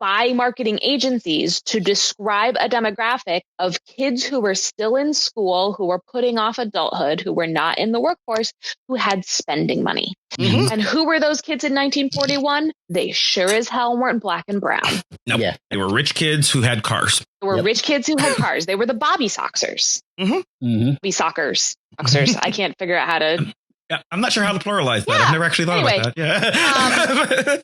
by marketing agencies to describe a demographic of kids who were still in school, who were putting off adulthood, who were not in the workforce, who had spending money. And who were those kids in 1941? They sure as hell weren't black and brown. No, they were rich kids who had cars. They were rich kids who had cars. They were the Bobby Soxers. Bobby Sockers. I can't figure out how to... Yeah, I'm not sure how to pluralize that. I've never actually thought about that.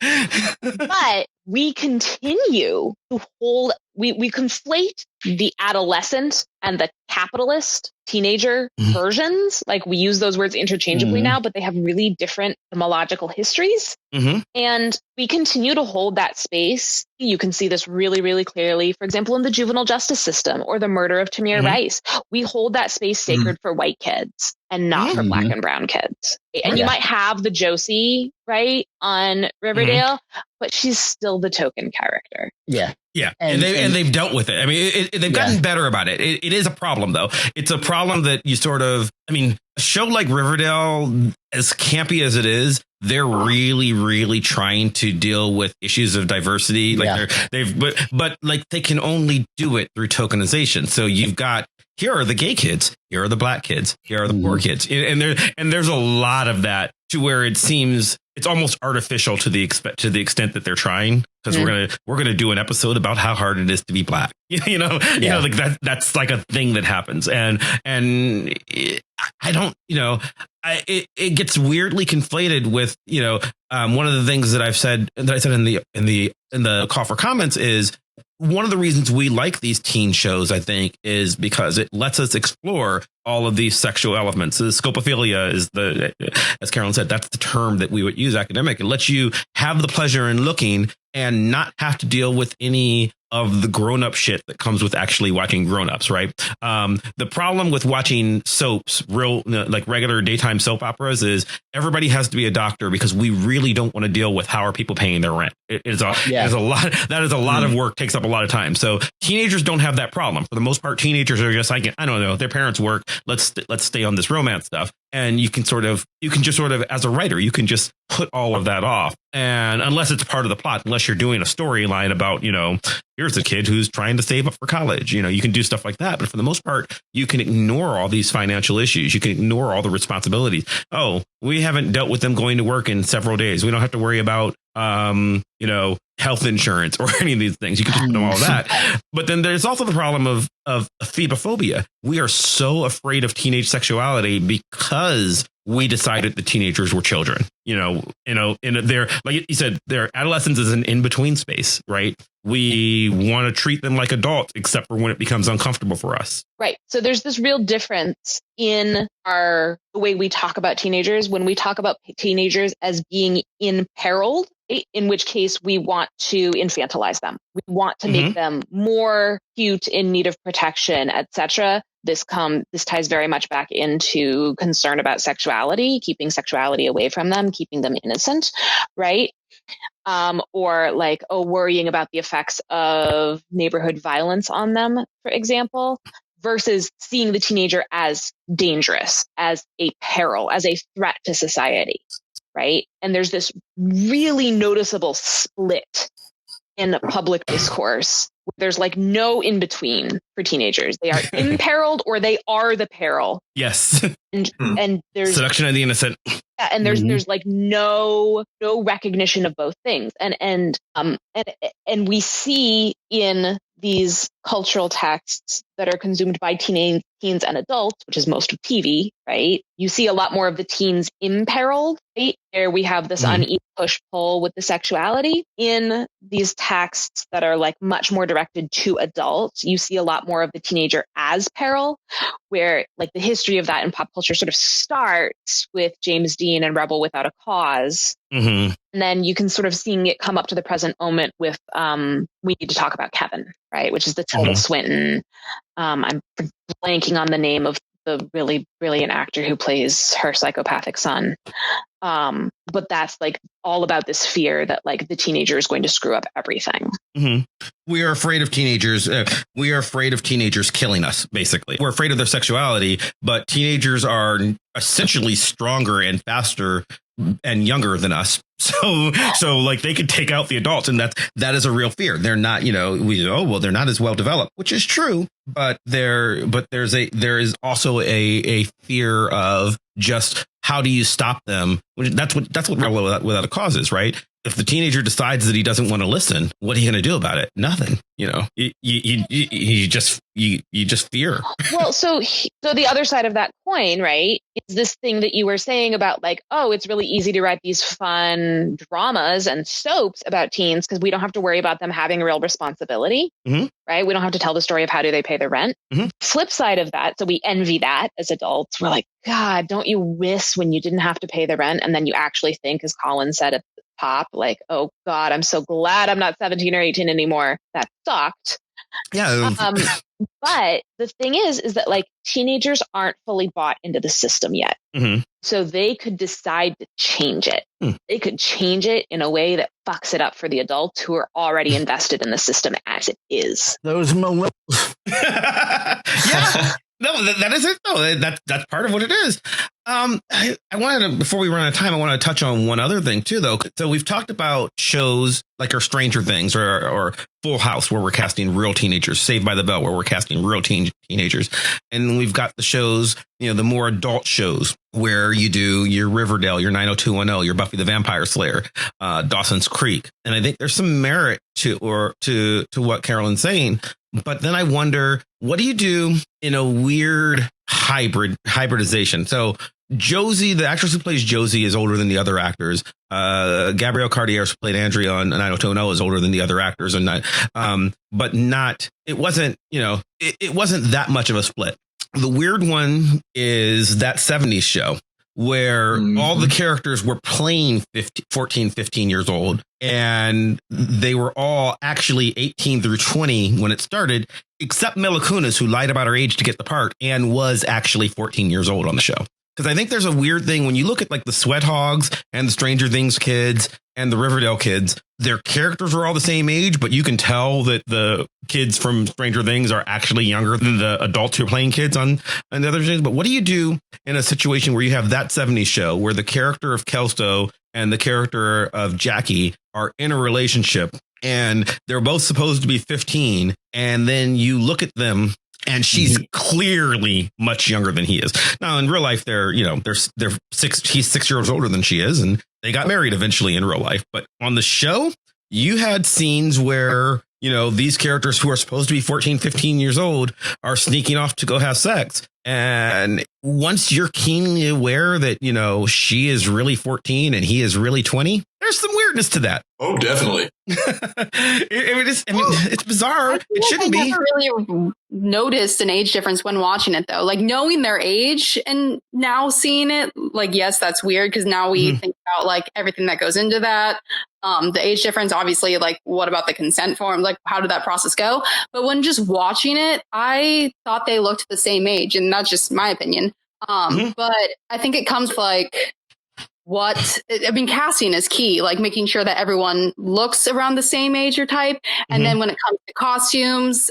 Yeah. But we continue to hold, we conflate the adolescent and the capitalist teenager versions. Like we use those words interchangeably now, but they have really different etymological histories. And we continue to hold that space. You can see this really, really clearly, for example, in the juvenile justice system or the murder of Tamir Rice. We hold that space sacred for white kids and not for black and brown kids. And you might have the Josie, right, on Riverdale, but she's still the token character. Yeah. Yeah, and they've dealt with it. I mean, they've gotten better about it. It is a problem, though. It's a problem that you sort of, I mean, a show like Riverdale, as campy as it is, they're really, really trying to deal with issues of diversity. Like but like they can only do it through tokenization. So you've got, here are the gay kids, here are the black kids, here are the poor kids, and there's a lot of that, to where it seems it's almost artificial to the extent that they're trying, because we're gonna do an episode about how hard it is to be black. You know, like that's like a thing that happens, and I don't, it gets weirdly conflated with, one of the things that I said in the call for comments is, one of the reasons we like these teen shows, I think, is because it lets us explore all of these sexual elements. So the scopophilia is as Carolyn said, that's the term that we would use academic. It lets you have the pleasure in looking and not have to deal with any of the grown-up shit that comes with actually watching grown-ups, right? The problem with watching soaps, like regular daytime soap operas, is everybody has to be a doctor, because we really don't want to deal with how are people paying their rent. It is a lot. That is a lot of work, takes up a lot of time. So teenagers don't have that problem. For the most part, teenagers are just like, I don't know, their parents work. Let's stay on this romance stuff. And you can just sort of, as a writer, you can just put all of that off. And unless it's part of the plot, unless you're doing a storyline about, here's a kid who's trying to save up for college, you can do stuff like that. But for the most part, you can ignore all these financial issues. You can ignore all the responsibilities. Oh, we haven't dealt with them going to work in several days. We don't have to worry about, health insurance or any of these things. You can just know all that. But then there's also the problem of phebophobia. We are so afraid of teenage sexuality because we decided the teenagers were children. They're, like you said, their adolescence is an in-between space, right? We want to treat them like adults, except for when it becomes uncomfortable for us. Right. So there's this real difference in the way we talk about teenagers. When we talk about teenagers as being imperiled, in which case we want to infantilize them. We want to make them more cute, in need of protection, etc. This ties very much back into concern about sexuality, keeping sexuality away from them, keeping them innocent, right? Or like, worrying about the effects of neighborhood violence on them, for example, versus seeing the teenager as dangerous, as a peril, as a threat to society, right? And there's this really noticeable split in public discourse. There's like no in between for teenagers. They are imperiled or they are the peril. Yes. And there's seduction of the innocent. Yeah, and there's like no recognition of both things. And we see in these cultural texts that are consumed by teens and adults, which is most of TV, right? You see a lot more of the teens imperiled, right? Where we have this uneven push-pull with the sexuality. In these texts that are like much more directed to adults, you see a lot more of the teenager as peril, where like the history of that in pop culture sort of starts with James Dean and Rebel Without a Cause. And then you can sort of seeing it come up to the present moment with We Need to Talk About Kevin, right? Which is the Tilda Swinton. I'm blanking on the name of the really brilliant actor who plays her psychopathic son. But that's like all about this fear that like the teenager is going to screw up everything. We are afraid of teenagers. We are afraid of teenagers killing us, basically. We're afraid of their sexuality, but teenagers are essentially stronger and faster and younger than us. So like they could take out the adults, and that is a real fear. They're not, they're not as well developed, which is true, but there is also a fear of just how do you stop them? That's what Rebel Without a Cause is, right? If the teenager decides that he doesn't want to listen, what are you going to do about it? Nothing. You just fear. Well, so the other side of that coin, right, is this thing that you were saying about like, it's really easy to write these fun dramas and soaps about teens because we don't have to worry about them having a real responsibility, right? We don't have to tell the story of how do they pay their rent. Flip side of that, so we envy that as adults. We're like, God, don't you wish when you didn't have to pay the rent? And then you actually think, as Collin said at the top, like, oh God, I'm so glad I'm not 17 or 18 anymore. That sucked. Yeah. But the thing is that like teenagers aren't fully bought into the system yet. Mm-hmm. So they could decide to change it. They could change it in a way that fucks it up for the adults who are already invested in the system as it is. Those millennials. Yeah. No, that is it. No, that's part of what it is. I wanted to, before we run out of time, I want to touch on one other thing too, though. So we've talked about shows like our Stranger Things or Full House, where we're casting real teenagers, Saved by the Bell, where we're casting real teenagers. And we've got the shows, the more adult shows where you do your Riverdale, your 90210, your Buffy the Vampire Slayer, Dawson's Creek. And I think there's some merit to what Carolyn's saying. But then I wonder, what do you do in a weird hybridization? So Josie, the actress who plays Josie, is older than the other actors. Gabrielle Cartier, who played Andrea on 90210, is older than the other actors, and but not. It wasn't, it wasn't that much of a split. The weird one is that 70s show where all the characters were playing 14, 15 years old, and they were all actually 18 through 20 when it started, except Mila Kunis, who lied about her age to get the part and was actually 14 years old on the show. Because I think there's a weird thing when you look at like the Sweat Hogs and the Stranger Things kids and the Riverdale kids, their characters are all the same age, but you can tell that the kids from Stranger Things are actually younger than the adults who are playing kids on the other things. But what do you do in a situation where you have that 70s show where the character of Kelso and the character of Jackie are in a relationship and they're both supposed to be 15, and then you look at them and she's clearly much younger than he is. Now, in real life, he's 6 years older than she is, and they got married eventually in real life. But on the show, you had scenes where, these characters who are supposed to be 14, 15 years old are sneaking off to go have sex. And once you're keenly aware that, she is really 14 and he is really 20, there's some weirdness to that. Oh, definitely. It's bizarre. It shouldn't be. I never really noticed an age difference when watching it, though. Like knowing their age and now seeing it, like, yes, that's weird because now we think about like everything that goes into that. The age difference, obviously, like what about the consent form? Like, how did that process go? But when just watching it, I thought they looked the same age, and that's just my opinion. But I think it comes like casting is key, like making sure that everyone looks around the same age or type. And then when it comes to costumes,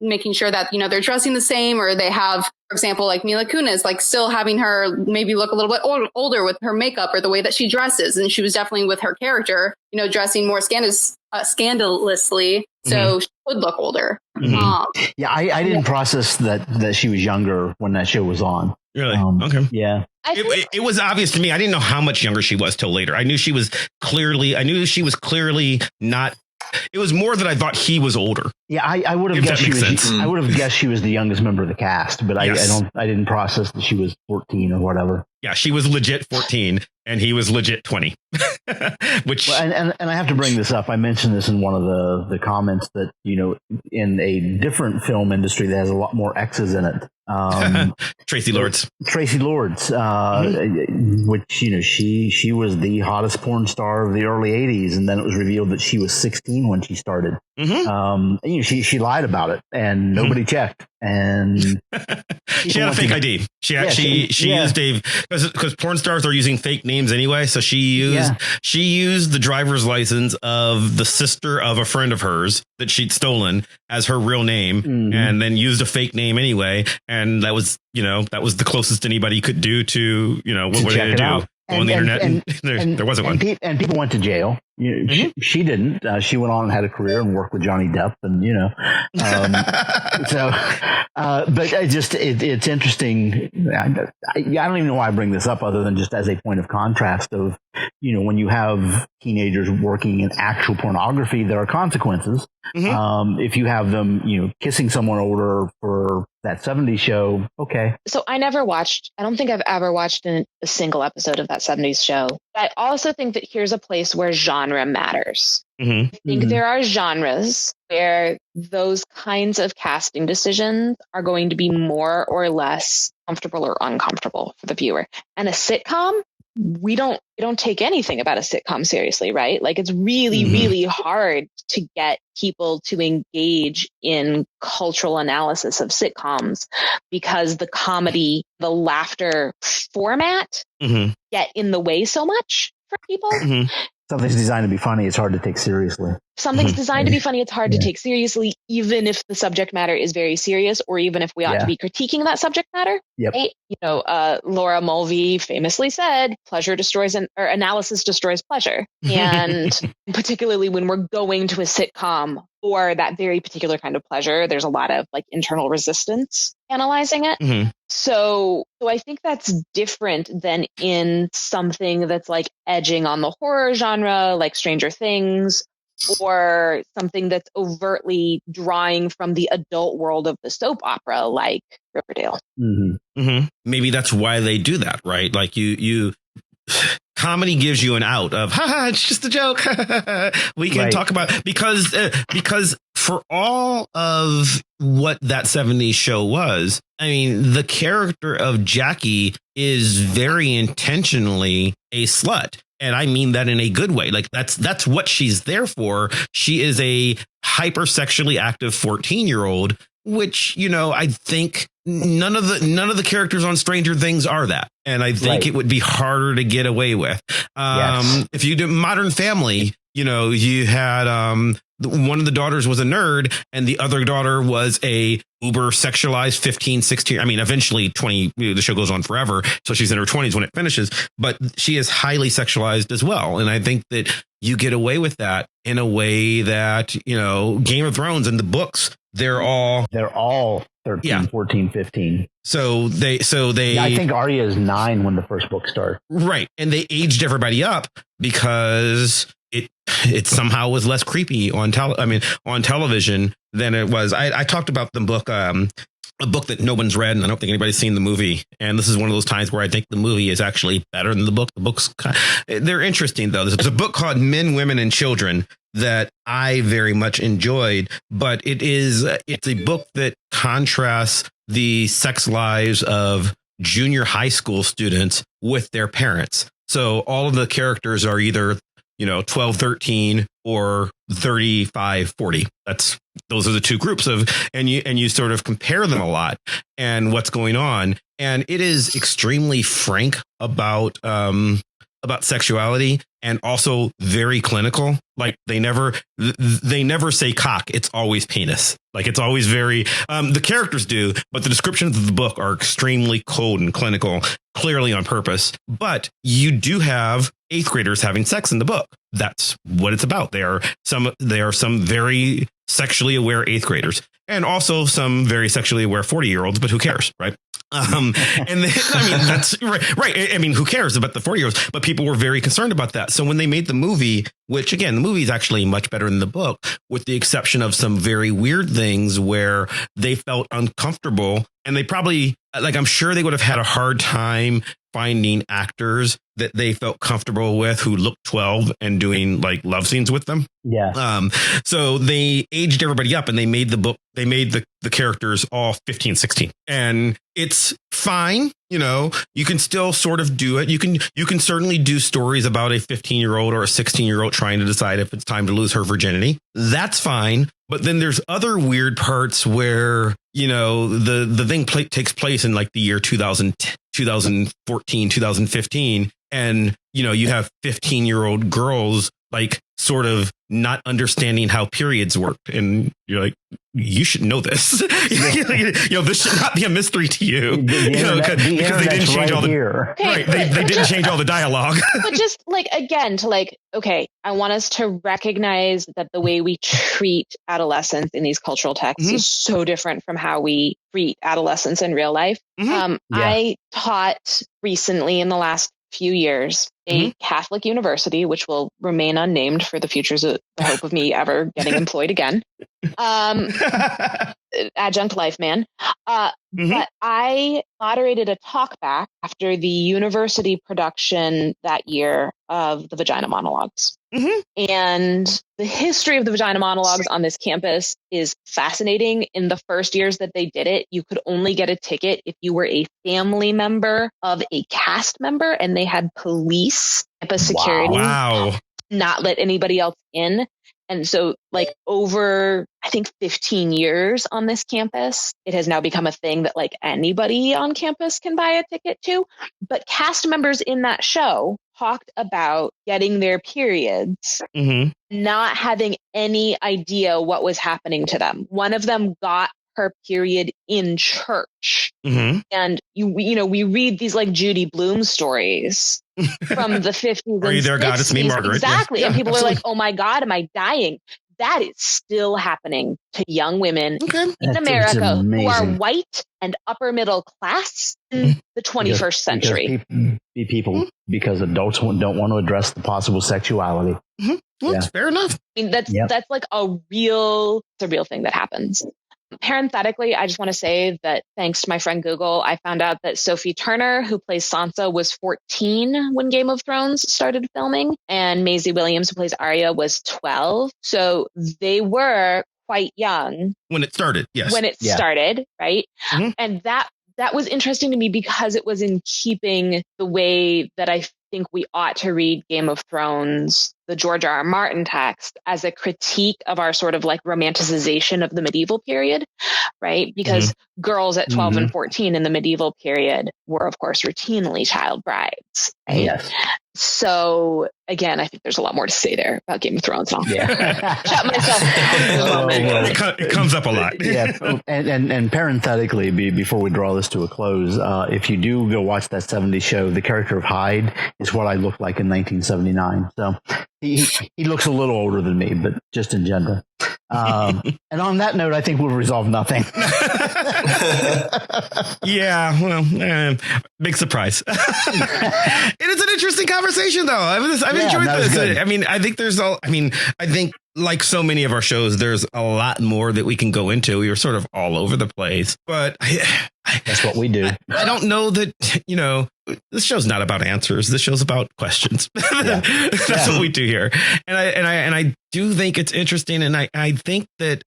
making sure that, they're dressing the same, or they have, for example, like Mila Kunis, like still having her maybe look a little bit older with her makeup or the way that she dresses. And she was definitely with her character, dressing more scandalously. So she would look older. Yeah, I didn't process that she was younger when that show was on. Really? Okay. Yeah. It was obvious to me. I didn't know how much younger she was till later. I knew she was clearly not. It was more that I thought he was older. Yeah, I would have guessed she was. I would have guessed she was the youngest member of the cast, but I didn't process that she was 14 or whatever. Yeah, she was legit 14 and he was legit 20. Which and I have to bring this up. I mentioned this in one of the comments that, in a different film industry that has a lot more X's in it. Tracy Lords, which, she was the hottest porn star of the early 80s. And then it was revealed that she was 16 when she started. She lied about it and nobody checked. And she had a fake ID. She used Dave because porn stars are using fake names anyway. So she used the driver's license of the sister of a friend of hers that she'd stolen as her real name, and then used a fake name anyway. And that was the closest anybody could do to, what were they to do? On the internet, and there wasn't one. And people went to jail. She didn't. She went on and had a career and worked with Johnny Depp, and but it's interesting. I don't even know why I bring this up, other than just as a point of contrast of when you have teenagers working in actual pornography, there are consequences. If you have them, kissing someone older for that 70s show, okay. So I don't think I've ever watched a single episode of that 70s show. I also think that here's a place where genre matters. I think there are genres where those kinds of casting decisions are going to be more or less comfortable or uncomfortable for the viewer. And a sitcom, we don't take anything about a sitcom seriously, right? Like it's really, really hard to get people to engage in cultural analysis of sitcoms because the comedy, the laughter format get in the way so much for people. Something's designed to be funny, it's hard to take seriously. Something's designed to be funny, it's hard to take seriously, even if the subject matter is very serious, or even if we ought to be critiquing that subject matter. Right? You know, Laura Mulvey famously said, "Pleasure destroys or analysis destroys pleasure." And particularly when we're going to a sitcom for that very particular kind of pleasure, there's a lot of like internal resistance analyzing it. So I think that's different than in something that's like edging on the horror genre, like Stranger Things, or something that's overtly drawing from the adult world of the soap opera, like Riverdale. Maybe that's why they do that, right? Like you comedy gives you an out of, it's just a joke. We can talk about because for all of what that 70s show was, I mean, the character of Jackie is very intentionally a slut. And I mean that in a good way. Like that's what she's there for. She is a hypersexually active 14-year-old, which, you know, I think none of the characters on Stranger Things are that. And I think it would be harder to get away with. If you do Modern Family, you know, you had one of the daughters was a nerd and the other daughter was a uber sexualized 15, 16. I mean, eventually 20, the show goes on forever. So she's in her 20s when it finishes, but she is highly sexualized as well. And I think that you get away with that in a way that, you know, Game of Thrones and the books, they're all 13, 14, 15. So they I think Arya is 9 when the first book starts. Right. And they aged everybody up because it somehow was less creepy on television than it was. I talked about the book, a book that no one's read, and I don't think anybody's seen the movie. And this is one of those times where I think the movie is actually better than the book. The books, they're interesting, though. There's a book called Men, Women, and Children that I very much enjoyed, but it's a book that contrasts the sex lives of junior high school students with their parents. So all of the characters are either, you know, 12, 13 or 35, 40. Those are the two groups and you sort of compare them a lot and what's going on. And it is extremely frank about sexuality and also very clinical. Like they never say cock. It's always penis. Like it's always very, the characters do, but the descriptions of the book are extremely cold and clinical, clearly on purpose. But you do have 8th graders having sex in the book. That's what it's about. There are some very sexually aware 8th graders and also some very sexually aware 40-year-olds, but who cares, right? And then, I mean, that's right. I mean, who cares about the 40-year-olds? But people were very concerned about that. So when they made the movie, which again, the movie is actually much better than the book, with the exception of some very weird things where they felt uncomfortable and they probably, like, I'm sure they would have had a hard time finding actors that they felt comfortable with who looked 12 and doing like love scenes with them. Yeah. So they aged everybody up and they made the characters all 15, 16. And it's fine. You know, you can still sort of do it. You can certainly do stories about a 15-year-old or a 16-year-old trying to decide if it's time to lose her virginity. That's fine. But then there's other weird parts where, you know, the thing takes place in like the year 2014, 2015. And, you know, you have 15-year-old girls like sort of not understanding how periods worked. And you're like, you should know this. You know, this should not be a mystery to you. Because they didn't change all the they didn't change all the dialogue. But just like, again, to like, okay, I want us to recognize that the way we treat adolescents in these cultural texts is so different from how we treat adolescents in real life. I taught recently in the last few years a Catholic university, which will remain unnamed for the futures of the hope of me ever getting employed again. Adjunct life man. But I moderated a talk back after the university production that year of the Vagina Monologues. And the history of the vagina monologues on this campus is fascinating. In the first years that they did it, you could only get a ticket if you were a family member of a cast member, and they had police, campus security, not let anybody else in. And so like over, I think 15 years on this campus, it has now become a thing that like anybody on campus can buy a ticket to. But cast members in that show talked about getting their periods, not having any idea what was happening to them. One of them got her period in church. And we read these like Judy Blume stories from the 50s. Are you there, 60s. God? It's me, Margaret. Exactly. Yeah, and people absolutely. are like, oh my God, am I dying? That is still happening to young women in America who are white and upper middle class in the 21st century. Because adults don't want to address the possible sexuality. Well, it's fair enough. I mean, that's like a real thing that happens. Parenthetically, I just want to say that thanks to my friend Google, I found out that Sophie Turner, who plays Sansa, was 14 when Game of Thrones started filming, and Maisie Williams, who plays Arya, was 12. So they were quite young when it started. Yes, when it started, right? And that was interesting to me because it was in keeping the way that I think we ought to read Game of Thrones, the George R.R. Martin text, as a critique of our sort of like romanticization of the medieval period, right? Because girls at 12 and 14 in the medieval period were, of course, routinely child brides, right? Yes. So again, I think there's a lot more to say there about Game of Thrones. Shut myself down for a moment. It comes up a lot. And parenthetically, before we draw this to a close, if you do go watch that 70s show, the character of Hyde is what I looked like in 1979. So he looks a little older than me, but just in general. And on that note, I think we'll resolve nothing. Big surprise. It is an interesting conversation, though. I've enjoyed this. I mean, I think like so many of our shows, there's a lot more that we can go into. We were sort of all over the place, but that's what we do. I don't know that, this show's not about answers. This show's about questions. That's what we do here. And I do think it's interesting. And I think that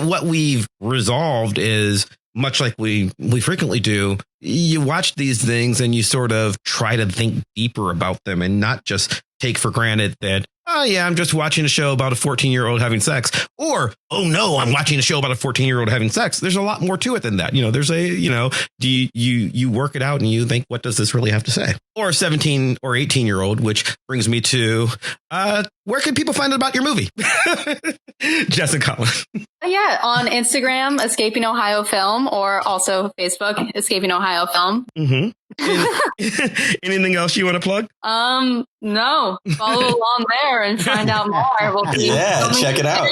what we've resolved is much like we frequently do. You watch these things and you sort of try to think deeper about them and not just take for granted that, oh, yeah, I'm just watching a show about a 14-year-old having sex, or, oh, no, I'm watching a show about a 14-year-old having sex. There's a lot more to it than that. There's do you work it out and you think, what does this really have to say? Or a 17 or 18-year-old, which brings me to where can people find out about your movie? Jess and Collin. Yeah, on Instagram, Escaping Ohio Film, or also Facebook, Escaping Ohio Film. Anything else you want to plug? No. Follow along there and find out more. Check it out.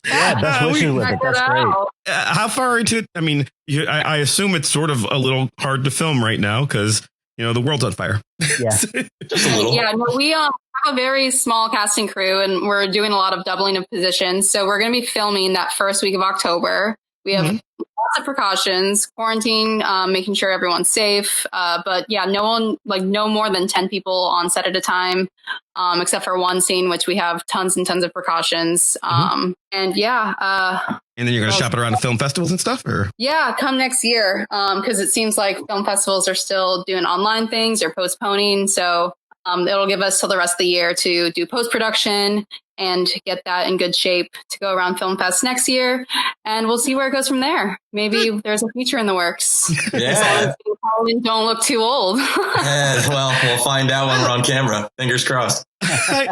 Best wishes with it. That's great. How far into it? I mean, I assume it's sort of a little hard to film right now because the world's on fire. Yeah, just a little. Yeah, no, we have a very small casting crew, and we're doing a lot of doubling of positions. So we're going to be filming that first week of October. We have lots of precautions, quarantine, making sure everyone's safe. But yeah, no more than 10 people on set at a time, except for one scene, which we have tons and tons of precautions. And then you're going to shop it around to film festivals and stuff? Or yeah, come next year. Because it seems like film festivals are still doing online things or postponing. So it'll give us till the rest of the year to do post-production and get that in good shape to go around Film Fest next year. And we'll see where it goes from there. Maybe there's a feature in the works. Yeah. Don't look too old. Well, we'll find out when we're on camera. Fingers crossed. I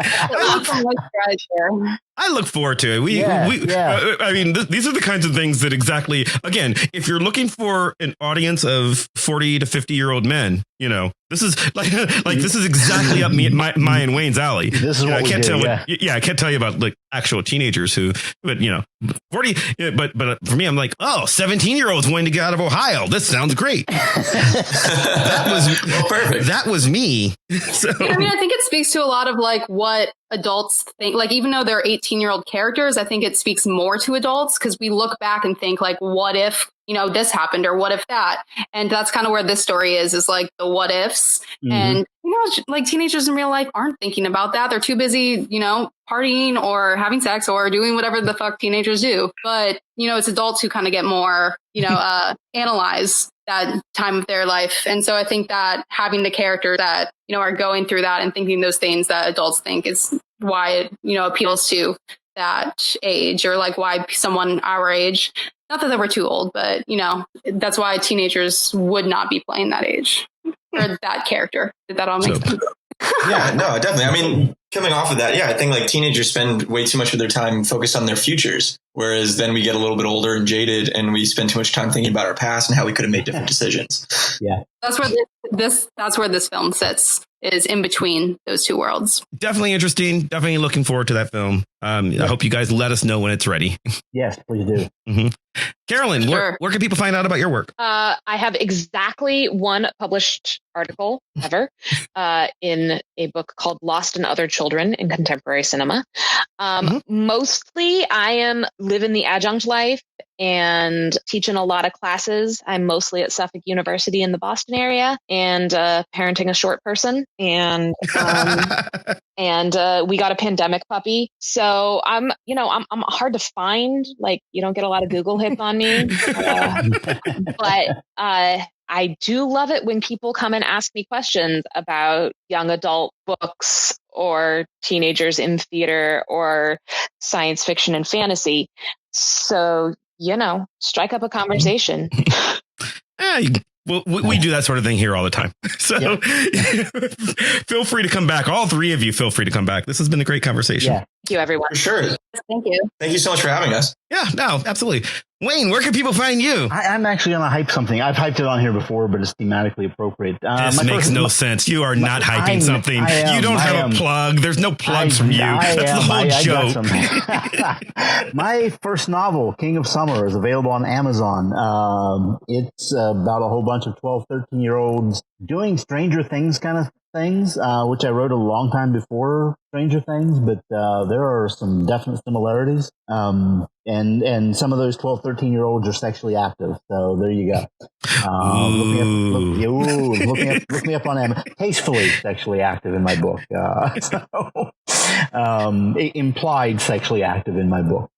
look forward to it. These are the kinds of things that exactly, again, if you're looking for an audience of 40 to 50-year-old men, this is this is exactly up my and Wayne's alley. This is what I can't tell. I can't tell you about like actual teenagers but 40. But for me, I'm like, 17-year-olds wanting to get out of Ohio. This sounds great. That was perfect. That was me. So. I mean, I think it speaks to a lot of like what adults think. Like, even though they're 18-year-old characters, I think it speaks more to adults because we look back and think like, what if this happened, or what if that? And that's kind of where this story is like the what ifs. And like teenagers in real life aren't thinking about that. They're too busy, partying or having sex or doing whatever the fuck teenagers do. But, it's adults who kind of get more, analyze that time of their life. And so I think that having the characters that, are going through that and thinking those things that adults think is why it, appeals to that age, or like why someone our age, not that we're too old, but, that's why teenagers would not be playing that age or that character. Did that all make sense? Yeah, no, definitely. I mean, coming off of that, I think like teenagers spend way too much of their time focused on their futures, whereas then we get a little bit older and jaded and we spend too much time thinking about our past and how we could have made different decisions. Yeah. That's where this film sits, is in between those two worlds. Definitely interesting. Definitely looking forward to that film. I hope you guys let us know when it's ready. Yes, please do. Mm-hmm. Carolyn, sure. where can people find out about your work? I have exactly one published article ever in a book called Lost in Other Children in Contemporary Cinema. Mostly I am living the adjunct life and teaching a lot of classes. I'm mostly at Suffolk University in the Boston area and parenting a short person. And we got a pandemic puppy. So I'm hard to find. Like, you don't get a lot of Google hits on me. But I do love it when people come and ask me questions about young adult books or teenagers in theater or science fiction and fantasy. So, strike up a conversation. Well, we do that sort of thing here all the time. So feel free to come back. All three of you, feel free to come back. This has been a great conversation. Thank you, everyone. For sure. Thank you. Thank you so much for having us. Yeah, no, absolutely. Wayne, where can people find you? I'm actually going to hype something. I've hyped it on here before, but it's thematically appropriate. This makes no sense. You are not hyping something. You don't have a plug. There's no plugs from you. That's the whole joke. My first novel, King of Summer, is available on Amazon. It's about a whole bunch of 12, 13-year-olds doing Stranger Things kind of things, which I wrote a long time before Stranger Things, but there are some definite similarities. And some of those 12, 13-year-olds are sexually active. So there you go. Look me up on Amazon. Tastefully sexually active in my book. Implied sexually active in my book.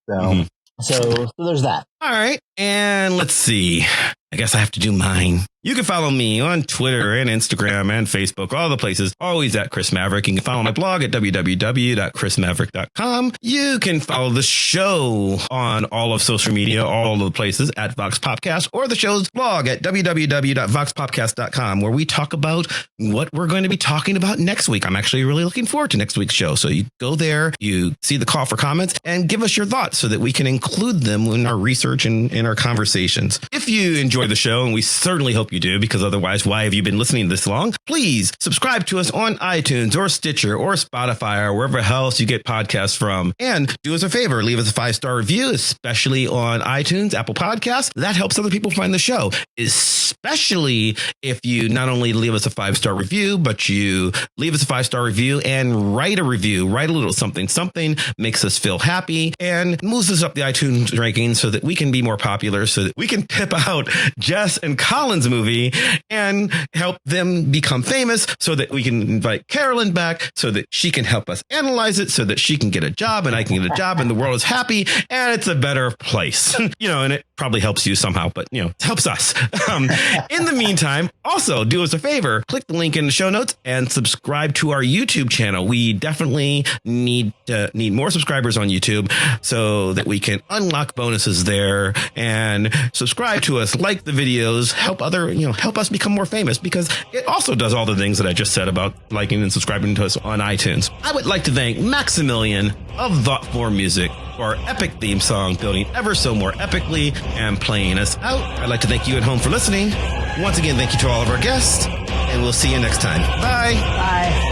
So there's that. All right. And let's see. I guess I have to do mine. You can follow me on Twitter and Instagram and Facebook, all the places, always at Chris Maverick. You can follow my blog at www.chrismaverick.com. You can follow the show on all of social media, all of the places at Vox Popcast, or the show's blog at www.voxpopcast.com, where we talk about what we're going to be talking about next week. I'm actually really looking forward to next week's show. So you go there, you see the call for comments, and give us your thoughts so that we can include them in our research and in our conversations. If you enjoy the show, and we certainly hope you do, because otherwise, why have you been listening this long? Please subscribe to us on iTunes or Stitcher or Spotify or wherever else you get podcasts from. And do us a favor, leave us a 5-star review, especially on iTunes, Apple Podcasts. That helps other people find the show, especially if you not only leave us a 5-star review, but you leave us a 5-star review and write a review, write a little something, makes us feel happy and moves us up the iTunes rankings so that we can be more popular, so that we can pip out Jess and Collin's movie and help them become famous, so that we can invite Carolyn back, so that she can help us analyze it, so that she can get a job and I can get a job and the world is happy and it's a better place. And it probably helps you somehow, but it helps us. In the meantime, also do us a favor, click the link in the show notes and subscribe to our YouTube channel. We definitely need more subscribers on YouTube so that we can unlock bonuses there, and subscribe to us, like the videos, help us become more famous, because it also does all the things that I just said about liking and subscribing to us on iTunes. I would like to thank Maximilian of Thoughtful Music for our epic theme song, building ever so more epically and playing us out. I'd like to thank you at home for listening. Once again, thank you to all of our guests, and we'll see you next time. Bye. Bye.